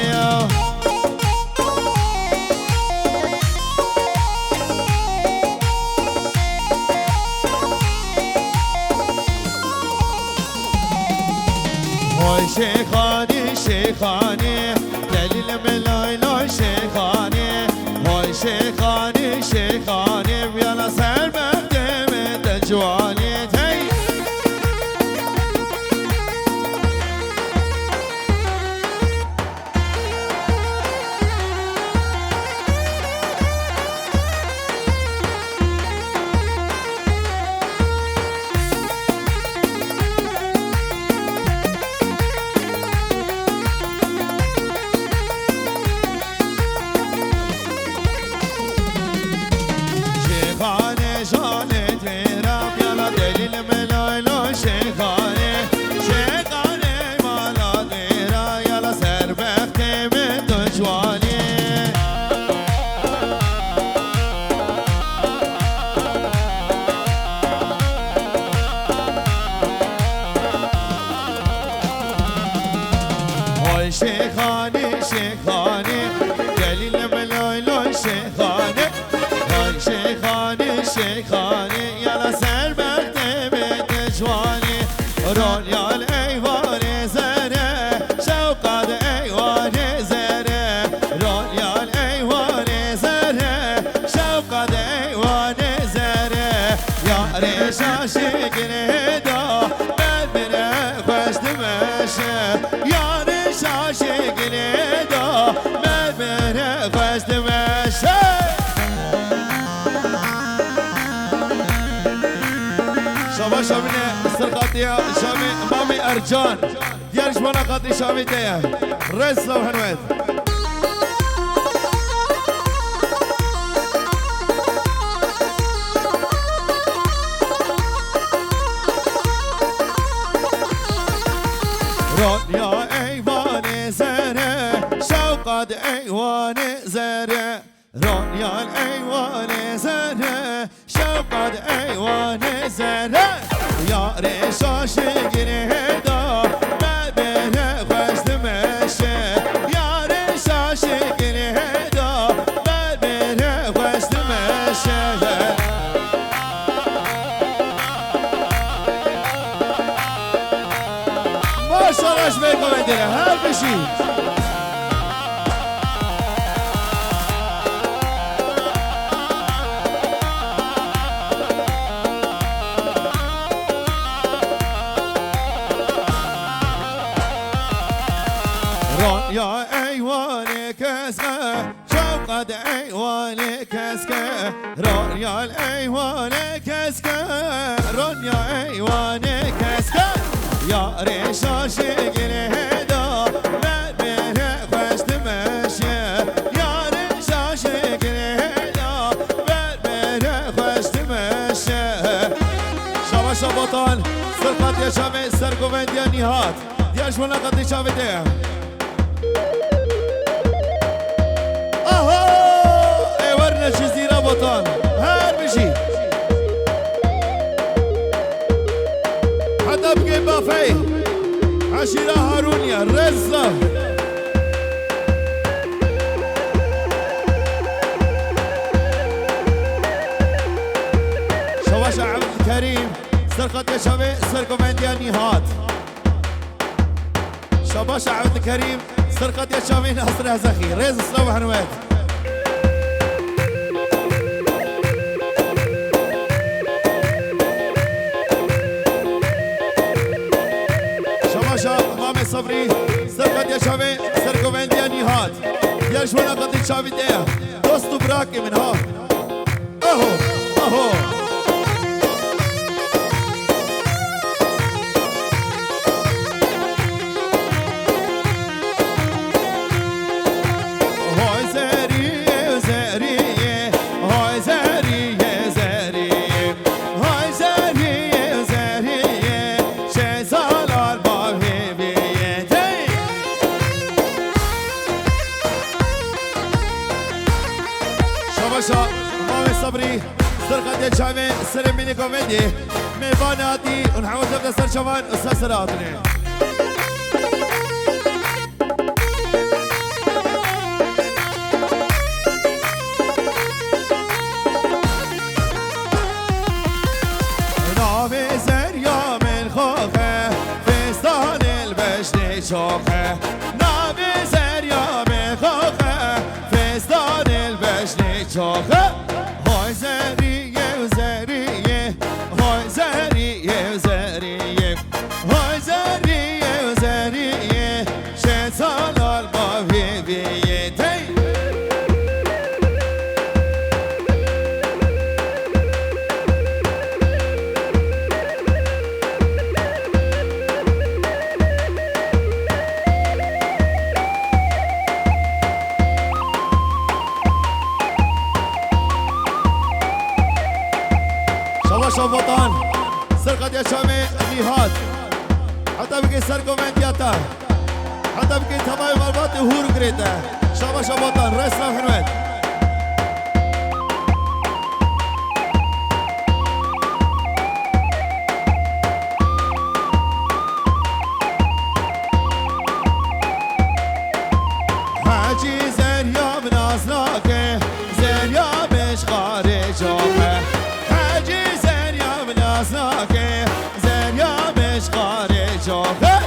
هاي شيخاني شيخاني دليل ملايلو شيخاني هاي شيخاني شيخاني يلا سر بختي من جواني هي شيخاني شيخاني شيخاني قليل ملولو شيخاني هاي شيخاني شيخاني يلا سر مكتبة جواني رول يا الايوان زره شوقات ايوان زره رول يا الايوان زره شوقات ايوان زره يا ريش عاشق نهدا بدنا خوش دمشق يا ريش عاشق نهدا بدنا خوش دمشق شباب شامنه السرقاتية شامي مامي أرجان ديارش وانا قاطي شامي تيه رز لو هنويت رون يا ايوان زره شوقات ايوان زره رون يا الايوان زره شوقات ايوان زره يا ريش عاشق نهدا ما بينه خوش دمشق يا ريش عاشق نهدا ما بينه خوش دمشق ما شاء الله ايش بيكم عندنا هذا شيء يا ايوان كسكه شوقت ايوان كسكه رون يا الايوان كسكه رون يا ايوان كسكه يا ريش عاشق نهدا ما بينه خوش دمشق يا ريش عاشق نهدا ما بينه خوش دمشق شباب شبطان سرقات يا شامي سرقومند يا نهاد دياش ولا قد شافته اي ورنا الجزيرة بطان هاد بشي حتى بقي بافي عشيرة هارونيا رزة شواشة عبد الكريم سرقة يا شباب سرقوا منديا نهاد شباشة عبد الكريم سرقة يا شامي ناصر زخي ريز سلو حنوات شباشة مامي صبري سرقة يا شامي سرقو بنديا نهاد يا شوانا قد شامي ديا دوستو براكي من ها اهو اهو مامي صبري سرقة يا شامي سلم مني كوميدي ميباناتي ونحاول نبدا سر شمان استاذ سراتني نامي زريا من خوخه فستان البشني شوخه نامي زريا من خوخه فستان البشني شوخه هاي زرية وزرية هاي زرية وزرية هاي زرية وزرية شيطان القوي بيدي شبطان سرقة يا شامي نهاد حتى بقي سرقو من دياتا حتى بقي تماي مرباطي هورو قريتا شبطان رسنا وحنوات ساکه زریا بشقاره جاخه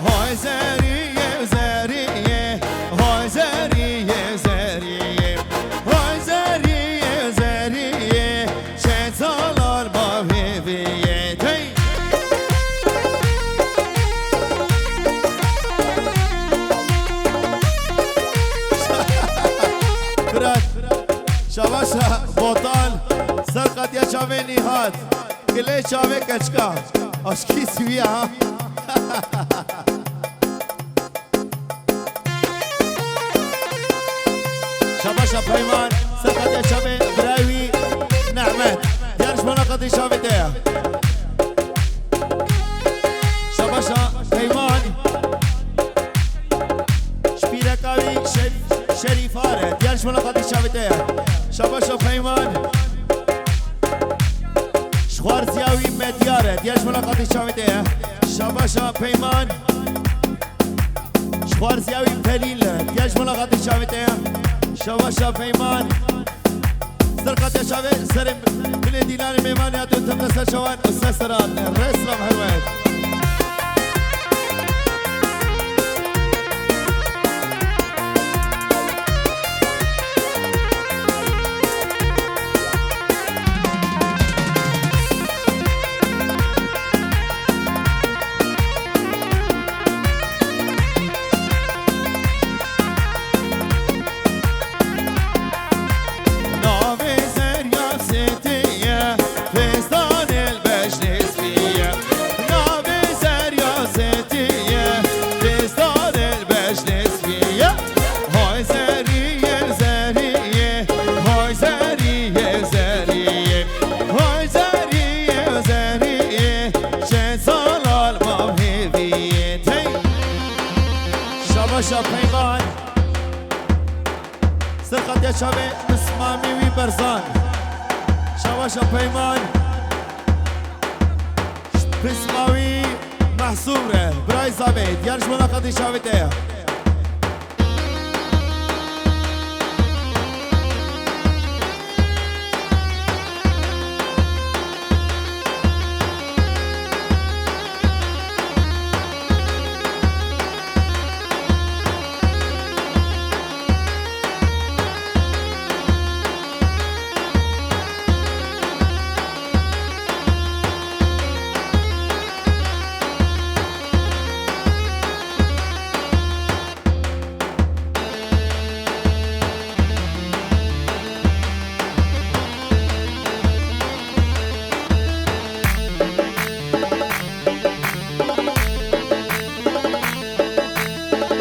های زریه زریه های زریه زریه های زریه زریه چه سالار با بیویه تی برد شباشا بوتال سرقت یا چاوه نیهاد گله چاوه کچکا اشکی سویه ها شباشا پیمان سرقت یا چاوه براوی نعمت دیارش مناقضی شاوه دیا شباشا پیمان شبیرکاوی شریفاره دیارش مناقضی شاوه دیا شباشا پیمان شخوار زیاوی مدیاره دیارش مناقضی شاوه دیا شباشا پیمان شخوار زیاوی پلیل دیارش مناقضی شاوه دیا شباشا پیمان سرقت شاوه سر بلی دیلان میمانیاتون تمنسه شوان استاذ سران رسلم حلوه شباشا پیمان سرقت یا شبه مسمامی وی برزان شباشا پیمان مسماوی محصوره برای زابه دیارش مناقضی شبه دیا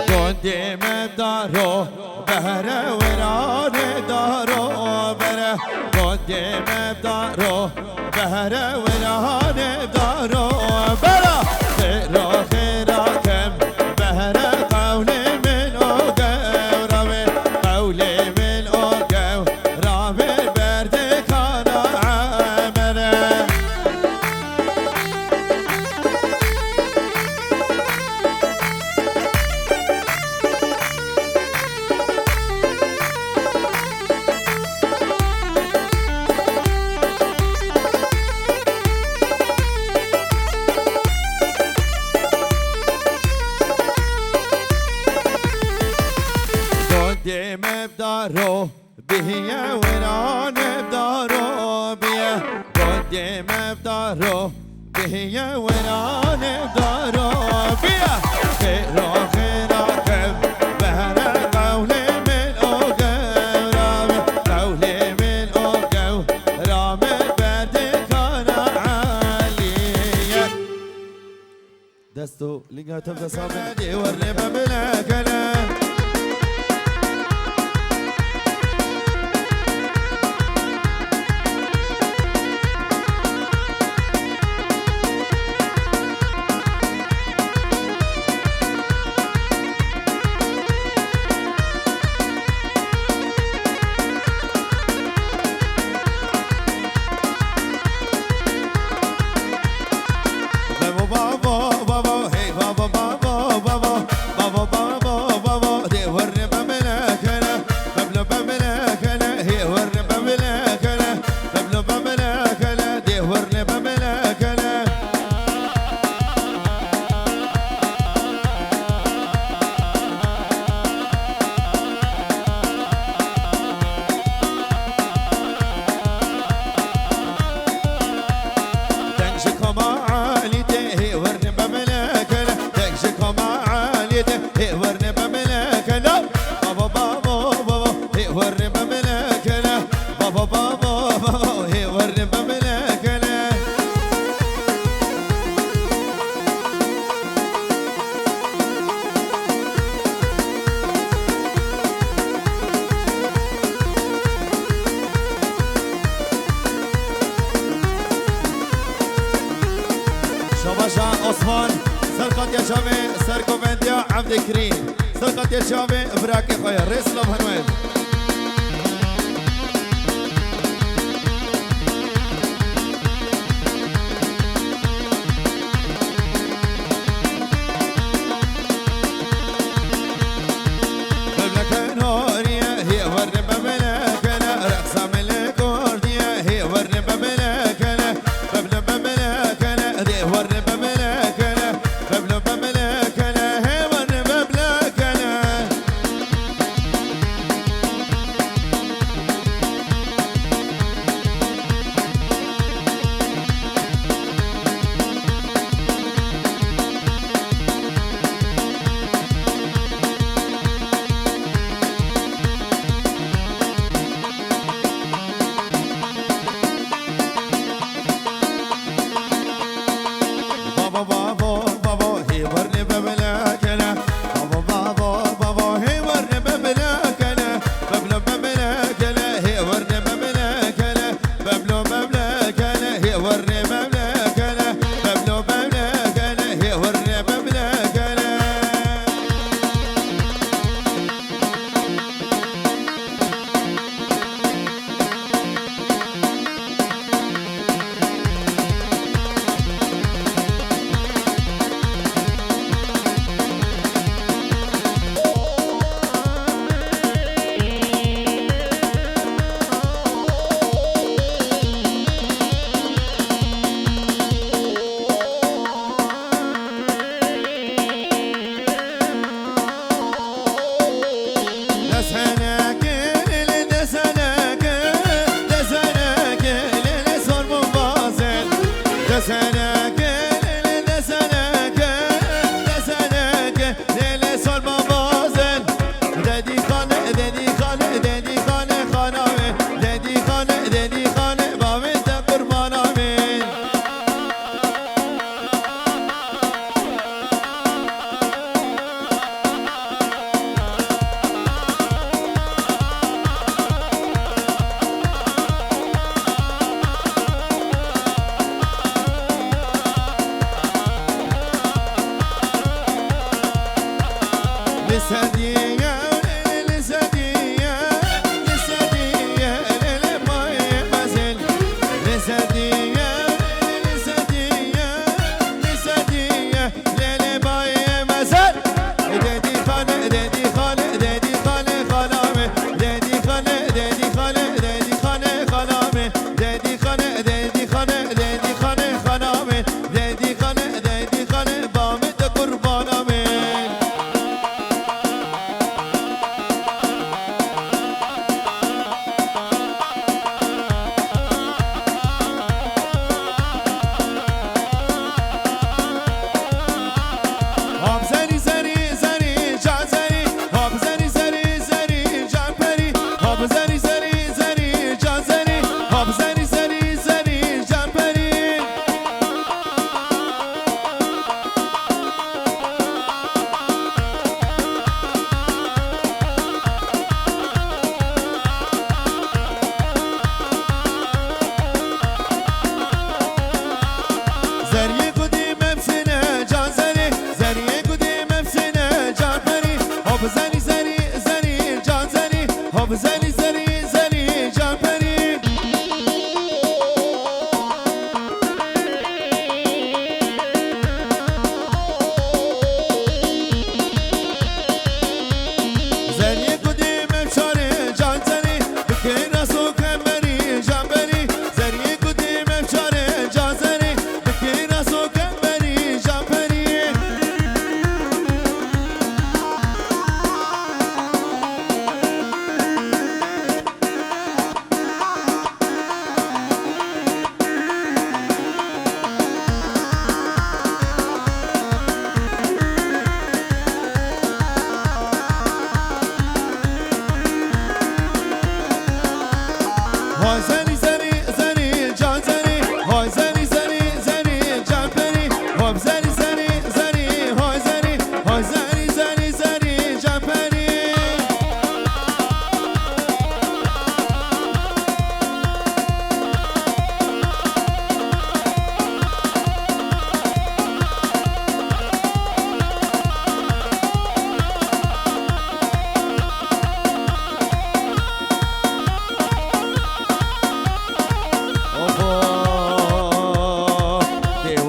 قدیم دارو بهره وران دارو بره قدیم دارو بهره وران دارو بره خیرا خیرا کم بهره قول من اوگو راوی قول من اوگو راوی برده کانا عمره قدیم بدارو بیا وران بدارو بیا قدیم بدارو بیا وران بدارو بیا خیرا خیرا کم بهر قول من اوگو رام قول من اوگو رام برد کانا علیه دستو لینگا تبدا صابن دی ورنه ببلا کلا baba baba baba hey baba baba baba baba baba baba شباشا عثمان سرقت يا شامي سرقو فيديو عبد الكريم سرقت يا شامي براكي خويا رسلم هنوين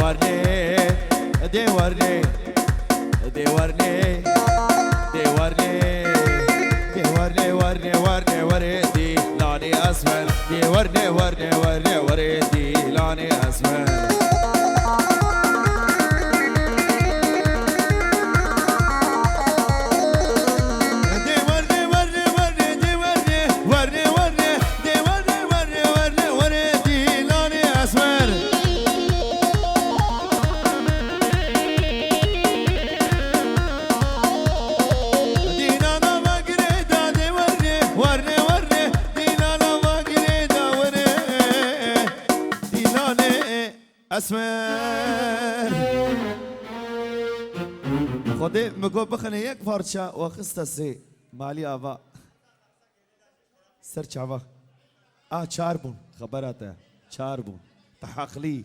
دیوارنی دیوارنی دیوارنی دیوارنی دیوارنی ورنی ورنی وردی لانی اسفل دیوارنی ورنی ورنی وردی لانی اسفل اسمر خودی مگو بخنه یک پارچه و خسته سی مالی آوا سر چاوا چار بون خبراته چار بون تحقلی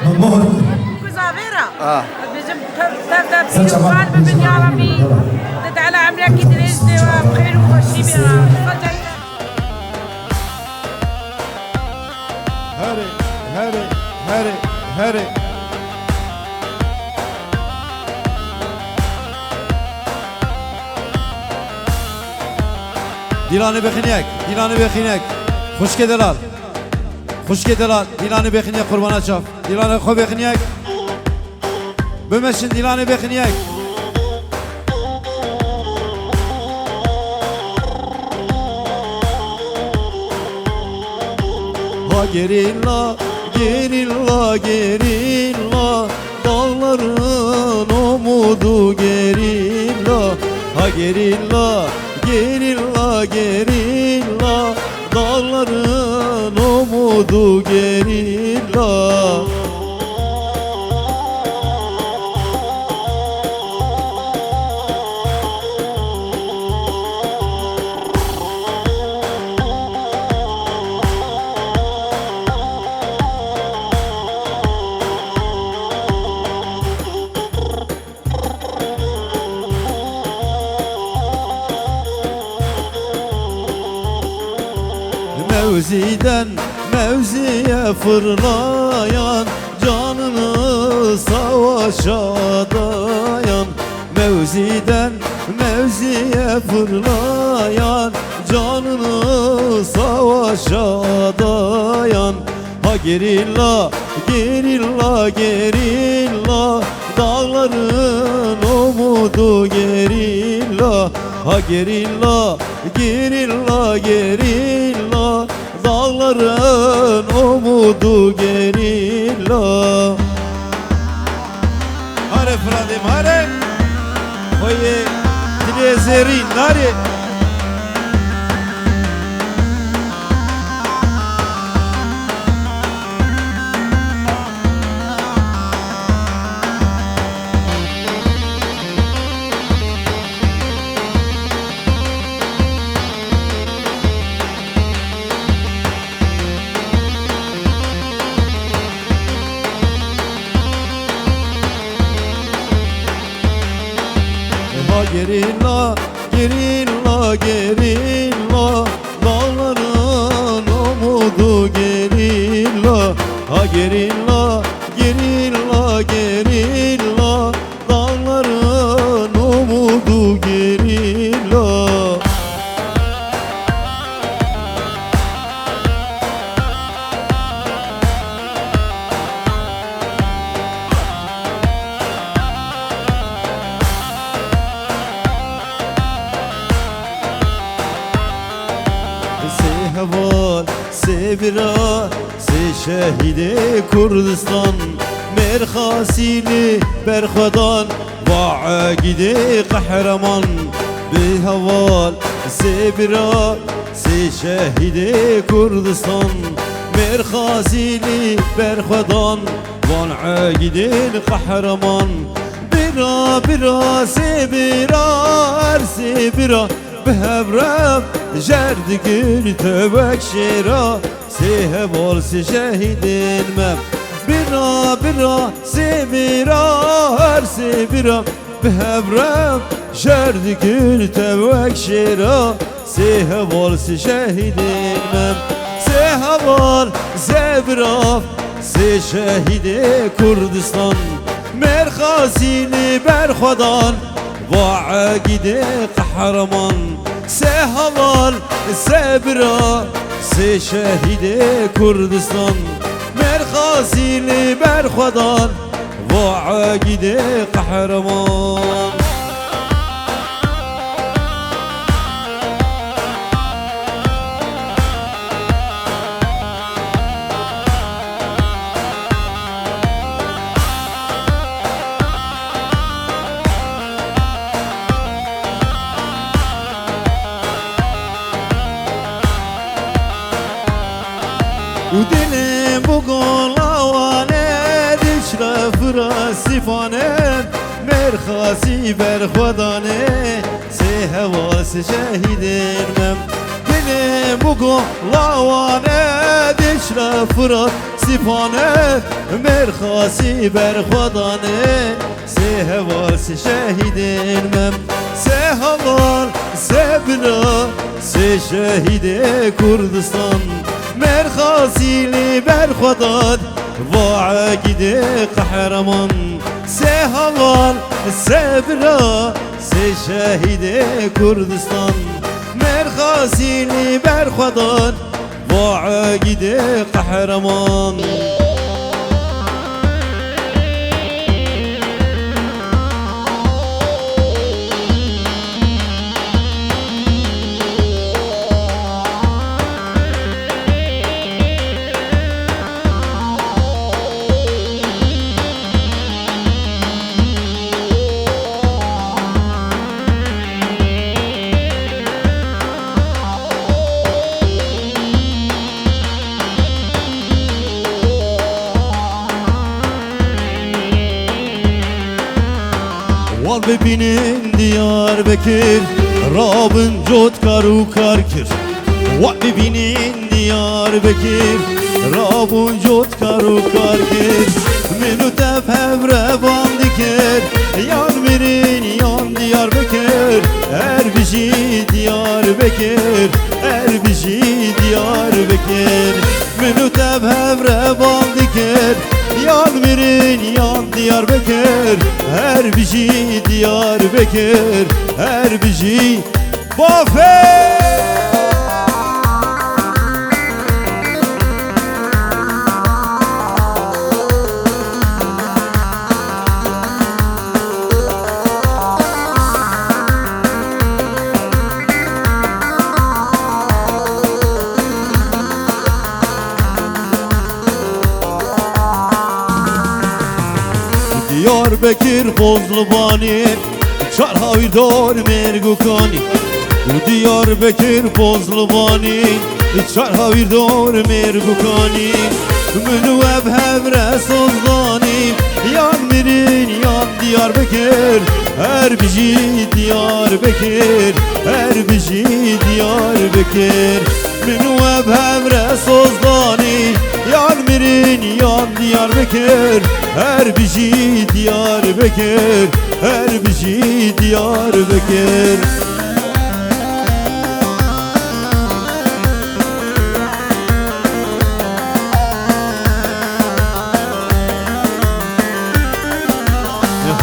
ممنون كزافيرا بجم تبدا بسيوفان ببن عربي على عمرك يدريس بخير وخشي بها هري هري هري هري دیلانه بخینیک دیلانه بخینیک خوشک دلال خوشک دلال دیلانه بخینیک قربانت شاف دیلانه خو بخینیک بمشن دیلانه بخینیک ha gerilla gerilla gerilla dağların umudu gerilla ha gerilla gerilla gerilla dağların umudu gerilla Mevziden mevziye fırlayan canını savaşa dayan Mevziden mevziye fırlayan canını savaşa dayan Ha gerilla gerilla gerilla dağların umudu gerilla Ha gerilla gerilla gerilla dağların umudu gerilla Hare Fradim hare Oye Dilezerin nare Gerilla, gerilla, gerilla dağların umudu gerilla Ha gerilla, gerilla, gerilla dağların umudu gerilla Sehval, sevira, şehide Kurdistan Merhasili berxadan Vaagide kahraman Behaval, sevira, şehide Kurdistan Merhasili berxadan Vaagide kahraman Bira bira sevira, sevira بهبرم جرد گل تبک شیرا سیه بال سی شهیدین مم برا برا سی برا هر سی برا بهبرم جرد گل تبک شیرا سیه بال سی شهیدین مم سیه بال زبرا سه شهید کردستان مرخازیلی برخودان و عقید قهرمان سه حلال سه برا سه شهید کردستان مرخازیلی برخودان و عقید قهرمان و دلم بگلاوانه دشرا فراسفانه مرخاسی برخودانه سه حواس شهیدنم دلم بگلاوانه دشرا فراسفانه مرخاسی برخودانه سه حواس شهیدنم سه حوال سه بلا سه شهید کردستان مرخازیلی برخوداد و عقید قهرمان سه حوال سه برا سه شهید کردستان مرخازیلی برخوداد و عقید قهرمان وال ببینین دیاربکر رابن جد کارو کار کرد وال ببینین دیاربکر رابن جد کارو کار کرد منو تف هفروان دیکر یان برین یان دیاربکر هر بیشی دیاربکر هر بیشی دیاربکر منو تف هفروان دیکر yan verin yan Diyarbakır her bir şey Diyarbakır her bir şey Bafer Diyarbakır Bozlubani Çarhavi dor mergukani Diyarbakır Bozlubani Çarhavi dor mergukani Münü hevre sozdani Yan mirin yan Diyarbakır her bir şey Diyarbakır her bir şey Diyarbakır Münü hevre sozdani Yan mirin yan Diyarbakır her bir şey Diyarbakır her bir şey Diyarbakır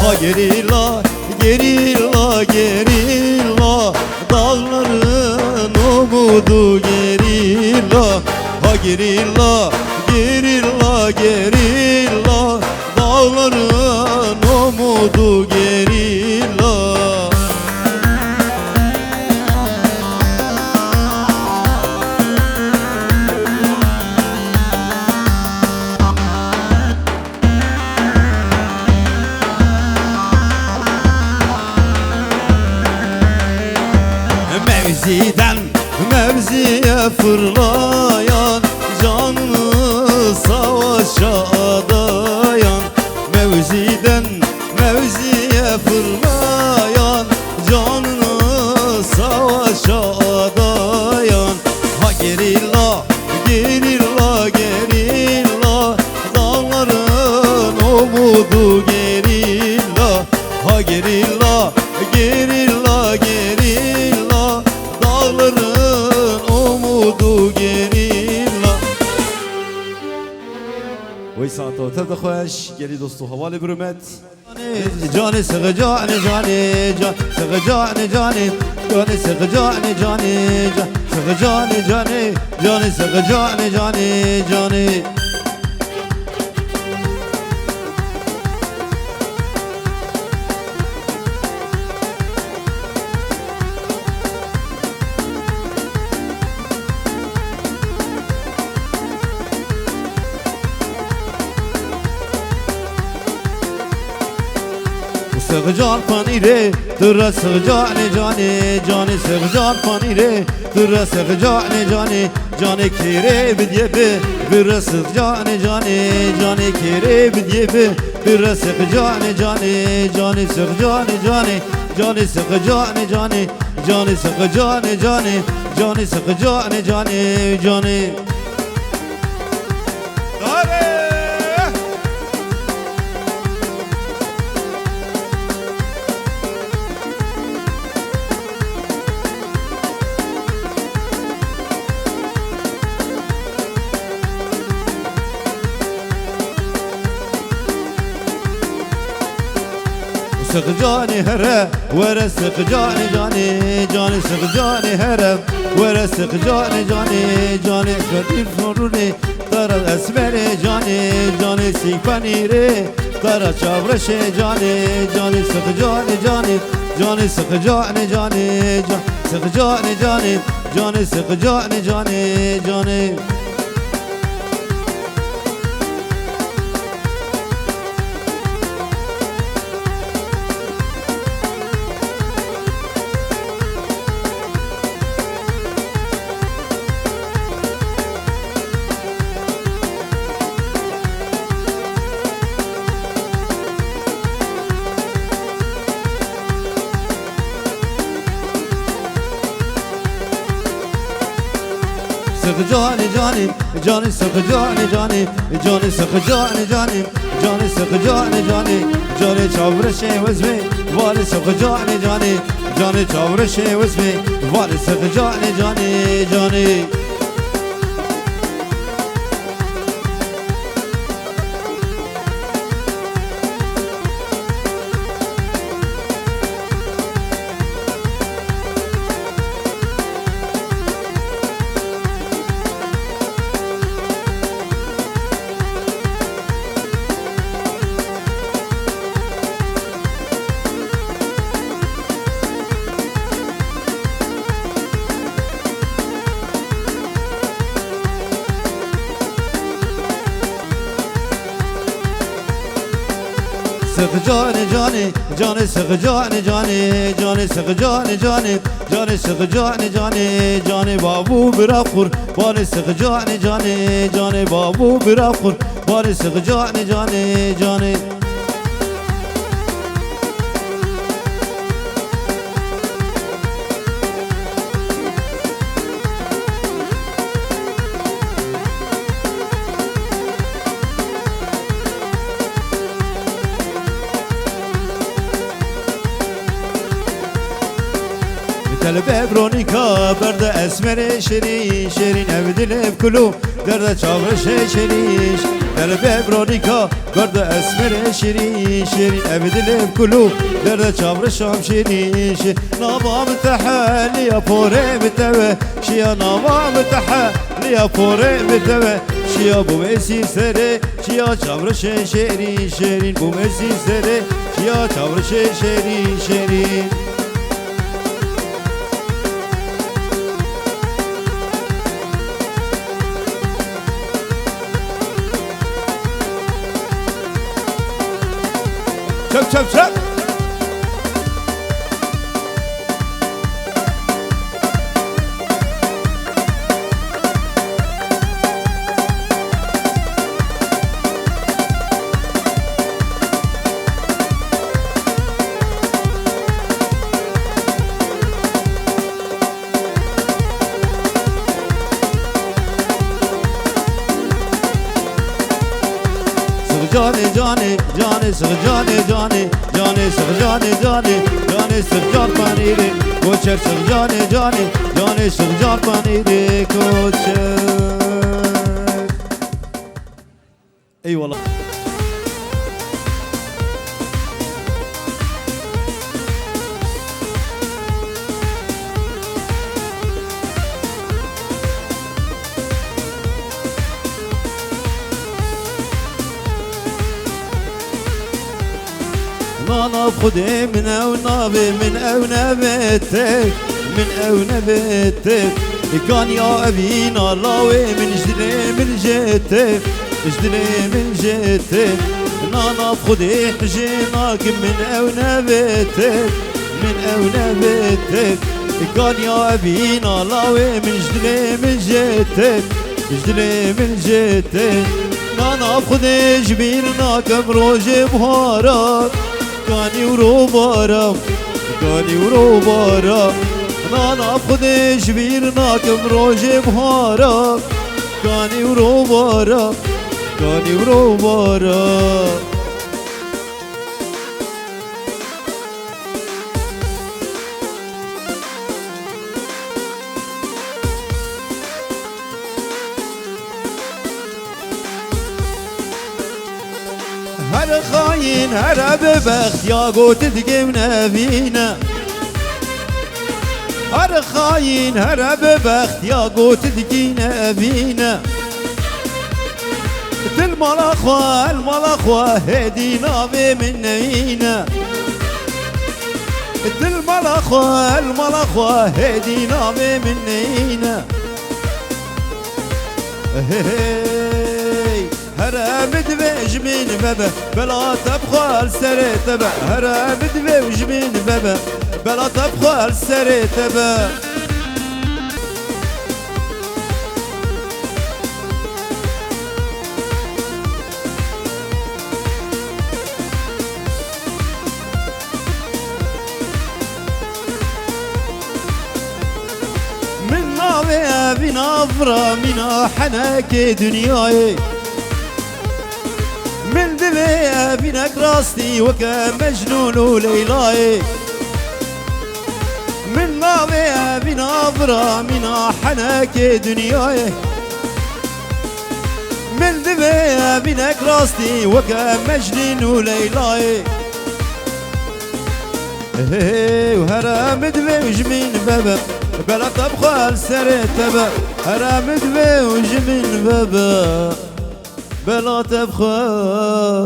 Ha gerilla gerilla gerilla dağların umudu gerilla Ha gerilla gerilla gerilla dağların umudu gerilla Mevziden mevziye fırlayan canını savaşa adayan Mevziden mevziye fırlayan canını savaşa adayan Ha gerilla gerilla gerilla dağların umudu gerilla Ha gerilla gerilla gerilla dağların umudu gerilla كوتا خوش گلی دوستو حوالی برومت جانی سق جانی جانی جان سق جانی جانی جانی سق جانی جانی جان سق جانی جانی جانی سق جانی جانی جانی سغجان پانیره در سغجان جانی جانی سغجان پانیره در سغجان جانی جانی کیره بدیه به در سغجان جانی جانی کیره بدیه به در سغجان جانی جانی سغجان جانی جانی سغجان جانی جانی سغجان جانی جانی سغجان جانی جانی سق جاني هرب ورا سق جاني جاني جاني سق جاني هرب ورا سق جاني جاني جاني قدير فروني ترى اسمري جاني جاني سيفاني ري ترى شابرش جاني جاني سق جاني جاني جاني سق جاني جاني سق جاني جاني جاني سق جاني جاني جاني سق جاني جاني جاني سق جاني جاني جاني سق جاني جاني جاني سق جاني جاني جاني چاورشي وزمي والي سق جاني جاني جاني چاورشي وزمي والي سق جاني جاني جاني سق جاني جاني جاني سق جاني جاني جاني سق جاني جاني جاني سق جاني جاني جاني بابو برافور بالي سق جاني جاني جاني بابو برافور بالي سق جاني جاني جاني Telbe bronika berde esmeri şirin şirin evdilip kulu derde çavre şirin Telbe bronika berde esmeri şirin şirin evdilip kulu derde çavre şirin Navam tehali ya pore biteve şia navam tehali ya pore biteve şia bu mesisere şia çavre şirin şirin bu mesisere şia çavre şirin şirin Çöp çöp çöp. Johnny, Johnny, Johnny, Sir Johnny, Johnny, Johnny, Sir Johnny, Johnny, Johnny, Sir John Panini, Coacher, Sir Johnny, Johnny, Johnny, Sir John Panini, Coacher. Eyvallah. نانا بخدي من او نابي من او نبتك من او نبتك كان يا ابينا الله من جدري من جيتك جدري من جيتك نانا بخدي حجيناك من او نبتك من او نبتك كان يا ابينا الله من جدري من جيتك جدري من جيتك نانا بخدي جبيرنا كم روج بهارات كاني وروبارا كاني وروبارا نانا بخدي جبيرنا كم روج بهارات كاني وروبارا كاني وروبارا هر خاين هر ببخت يا قوت دقمنا فينا هر خاين هر ببخت يا قوت دقينا فينا الملخوة الملخوة هدينا من نينا الملخوة الملخوة هدينا من نينا هرامد بيج من بابا بلا تبخال سريتبا هرامد بيج من بابا بلا تبخال سريتبا من ناوي بنافرة من حناك دنياي من دلي بينك راستي وكان مجنون وليلاي من ناوي بنافرة من حناك دنياي من دلي بينك راستي وكان مجنون وليلاي وهرامد بيج من بابا بلا تبخال سريتبا هرامد بيج من بابا بلا تبخال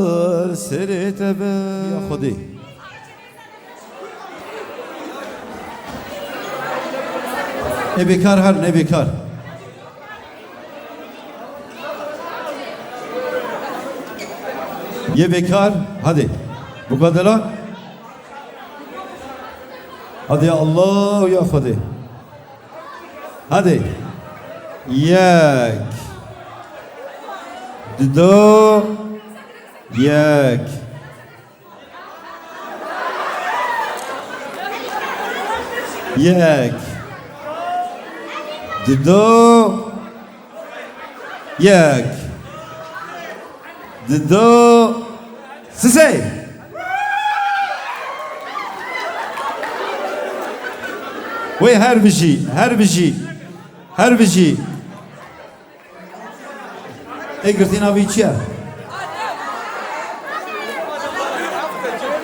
سريتبا يا خدي نبي كار هر نبي كار يبي كار هدي بقدرة هدي يا الله يا خدي هدي ياك دو ياك ياك دو ياك دو سسي وي هربجي هربجي هربجي اقرتي نافي تشيا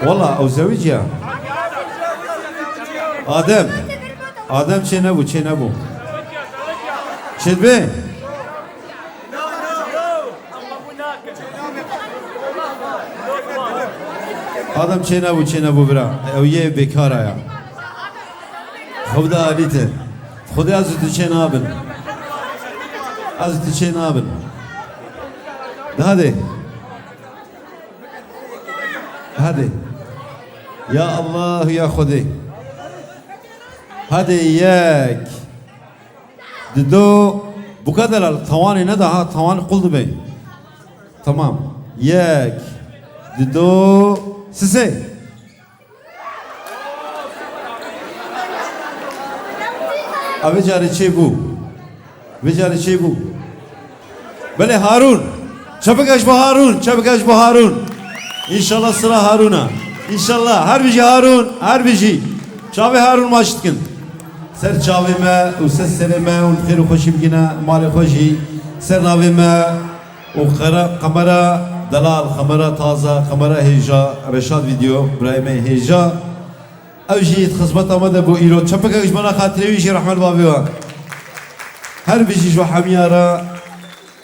والله او زوجيا آدم آدم چه نبو چه نبو شد به آدم چه نبو برا او یه بیکار آیا خدا علیته خدا از تو چه نابن از تو چه نابن هذه هذه يا الله يا خدي هذه ياك دو بكذا الثواني ندها ثواني قلت بي تمام ياك دو سسي أبي جاري شيبو بجاري شيبو بله هارون شبكش بهارون شبكش بهارون إن شاء الله صلاة هارونا إن شاء الله هر بيجي هارون هر بيجي شابي هارون ماشتكن سر شابي ما وسر سلمة والخير وخشي بجنا مال خوشي سر نابي ما وخرا قمرة دلال قمرة تازة قمرة هيجا رشاد فيديو برايم هيجا أوجي خدمت آمده بو إيرو شبكش بنا خاطري ويجي رحمة بابيوان هر بيجي جو حميارة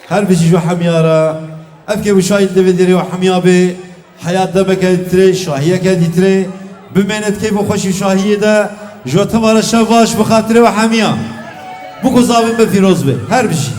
هر بيجي جو حميارة أفكي وشايل دفدري وحميابي حيات دمك ديتري شاهية كديتري بمنت كيف خوشي شاهية دا جوتم على شواش بخاطر وحمية بكو زابن بفيروز بي هر بشي